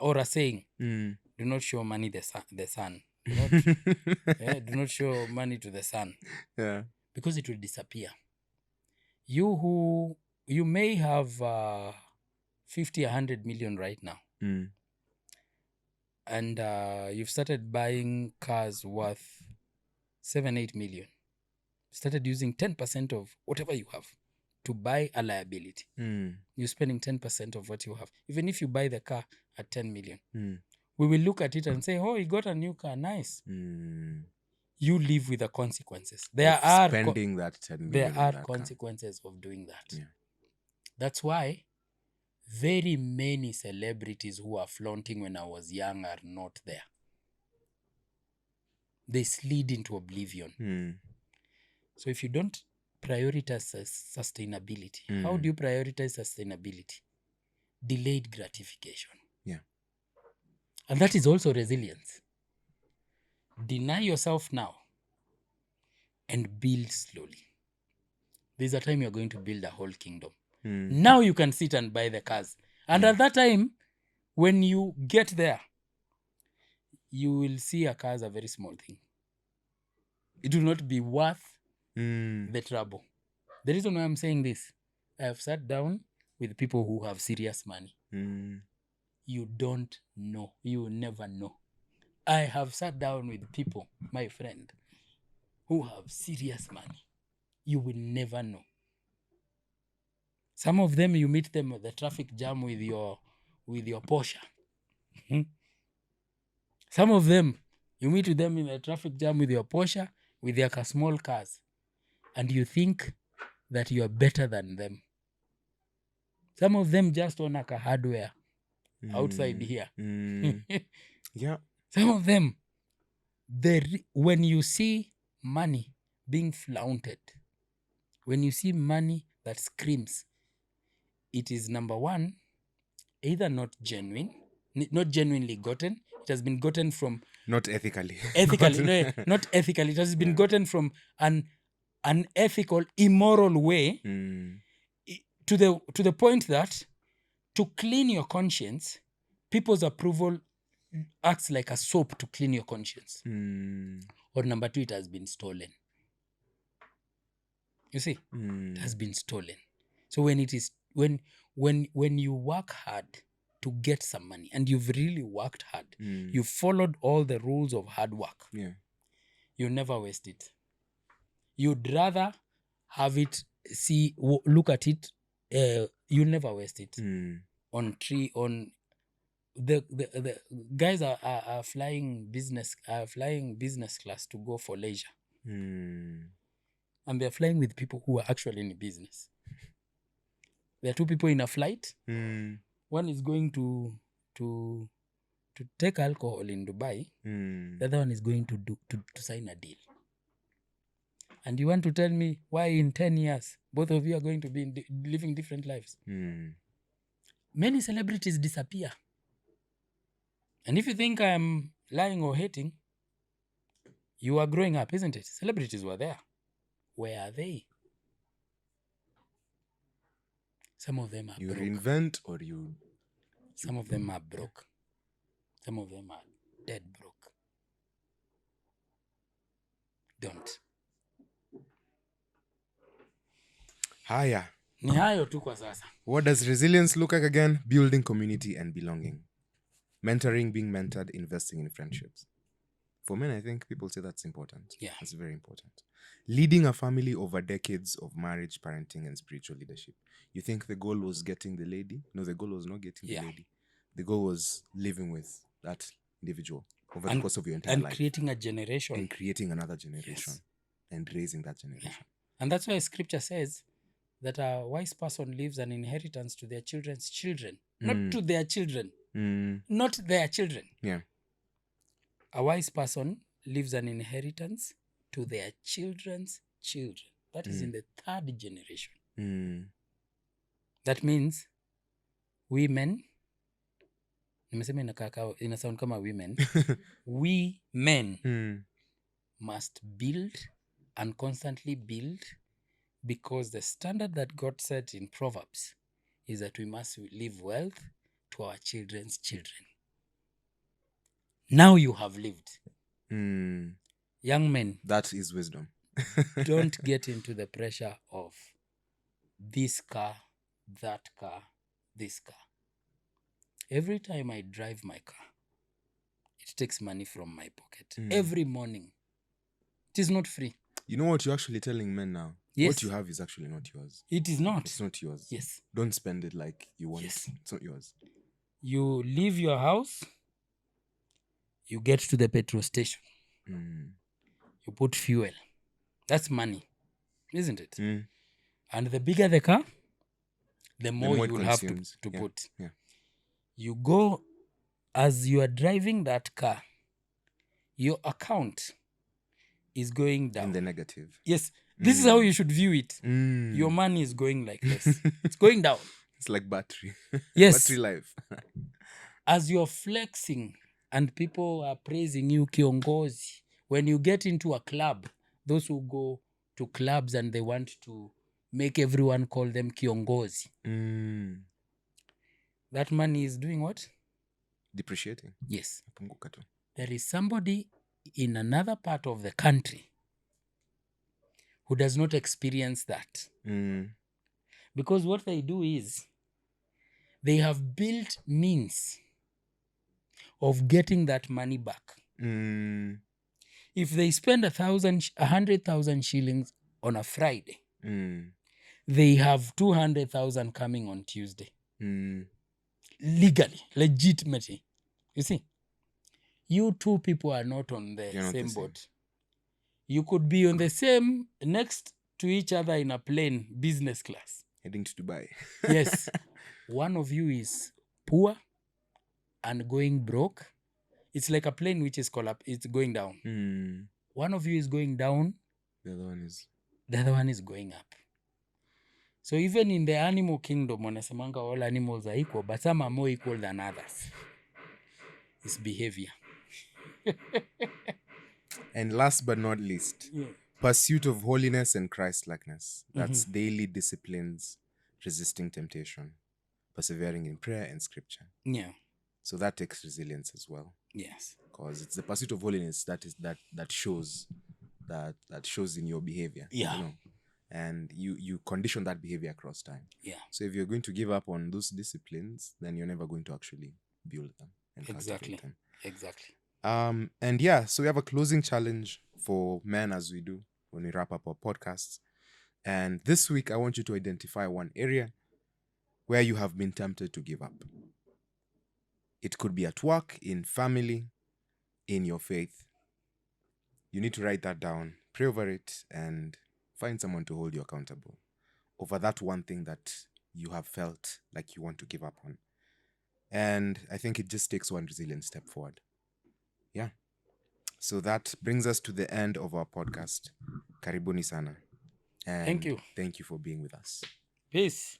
or a saying, do not show money the sun. Do not show money to the sun. Yeah. Because it will disappear. You may have 50, 100 million right now. And you've started buying cars worth 7, 8 million. Started using 10% of whatever you have. to buy a liability. You're spending 10% of what you have. Even if you buy the car at 10 million, we will look at it and say, oh, you got a new car, nice. You live with the consequences. There are spending that 10 million. There are consequences of doing that. Yeah. That's why very many celebrities who are flaunting when I was young are not there. They slid into oblivion. So if you don't prioritize sustainability, how do you prioritize sustainability? Delayed gratification. Yeah. And that is also resilience. Deny yourself now and build slowly. There's a time you're going to build a whole kingdom. Now you can sit and buy the cars. And at that time, when you get there, you will see a car as a very small thing. It will not be worth the trouble. The reason why I'm saying this, I have sat down with people who have serious money. You don't know. You will never know. I have sat down with people, my friend, who have serious money. You will never know. Some of them, you meet them at the traffic jam with your Porsche. Some of them, you meet with them in the traffic jam with your Porsche, with their small cars, and you think that you are better than them. Some of them just own a hardware outside here. Yeah. Some of them, when you see money being flaunted, when you see money that screams, it is number one, either not genuinely gotten. It has been gotten from not ethically. Not ethically. It has been gotten from an unethical, immoral way to the point that to clean your conscience, people's approval acts like a soap to clean your conscience. Or number two, it has been stolen. You see, it has been stolen. So when it is when you work hard to get some money and you've really worked hard, you've followed all the rules of hard work. Yeah. You never waste it. You'd rather have it, look at it. You'll never waste it. On the guys are flying business class to go for leisure. And they're flying with people who are actually in business. There are two people in a flight. One is going to take alcohol in Dubai. The other one is going to sign a deal. And you want to tell me why in 10 years both of you are going to be living different lives? Many celebrities disappear. And if you think I'm lying or hating, you are growing up, isn't it? Celebrities were there. Where are they? Some of them are you broke. Reinvent or you... Some of them are broke. Some of them are dead broke. Don't. Haya. Ni hayo tu kwa sasa. What does resilience look like again? Building community and belonging. Mentoring, being mentored, investing in friendships. For men, I think people say that's important. Yeah. That's very important. Leading a family over decades of marriage, parenting, and spiritual leadership. You think the goal was getting the lady? No, the goal was not getting the lady. The goal was living with that individual over the course of your entire life. And creating a generation. And creating another generation. Yes. And raising that generation. Yeah. And that's why scripture says that a wise person leaves an inheritance to their children's children. Not to their children. Not their children. Yeah. A wise person leaves an inheritance to their children's children. That is in the third generation. That means women, nimesema ina sound kama women, we men must build and constantly build, because the standard that God set in Proverbs is that we must leave wealth to our children's children. Now you have lived. Young men. That is wisdom. Don't get into the pressure of this car, that car, this car. Every time I drive my car, it takes money from my pocket. Every morning. It is not free. You know what you're actually telling men now? Yes. What you have is actually not yours. It is not. It's not yours. Yes. Don't spend it like you want. Yes. It's not yours. You leave your house, you get to the petrol station, you put fuel. That's money, isn't it? And the bigger the car, the more more it you will have to consumes. Yeah. put. Yeah. You go, as you are driving that car, your account is going down. In the negative. Yes. This is how you should view it. Your money is going like this. It's going down. It's like battery. Yes. Battery life. As you're flexing and people are praising you, kiongozi, when you get into a club, those who go to clubs and they want to make everyone call them kiongozi, that money is doing what? Depreciating. Yes. Napunguka tu. There is somebody in another part of the country who does not experience that. Because what they do is they have built means of getting that money back. If they spend 100,000 shillings on a Friday, they have 200,000 coming on Tuesday. Legally, legitimately. You see, you two people are not on the same boat. You could be on the same, next to each other in a plane, business class. Heading to Dubai. Yes. One of you is poor and going broke. It's like a plane which is it's going down. One of you is going down. The other one is going up. So even in the animal kingdom, wanasemanga all animals are equal, but some are more equal than others. It's behavior. And last but not least, pursuit of holiness and Christ-likeness. That's daily disciplines, resisting temptation, persevering in prayer and scripture. Yeah. So that takes resilience as well. Yes. Because it's the pursuit of holiness that shows in your behavior. Yeah. You know? And you condition that behavior across time. Yeah. So if you're going to give up on those disciplines, then you're never going to actually build them and cultivate them. Exactly. And yeah, so we have a closing challenge for men, as we do when we wrap up our podcasts. And this week, I want you to identify one area where you have been tempted to give up. It could be at work, in family, in your faith. You need to write that down, pray over it, and find someone to hold you accountable over that one thing that you have felt like you want to give up on. And I think it just takes one resilient step forward. Yeah. So that brings us to the end of our podcast. Karibuni sana. And Thank you. Thank you for being with us. Peace.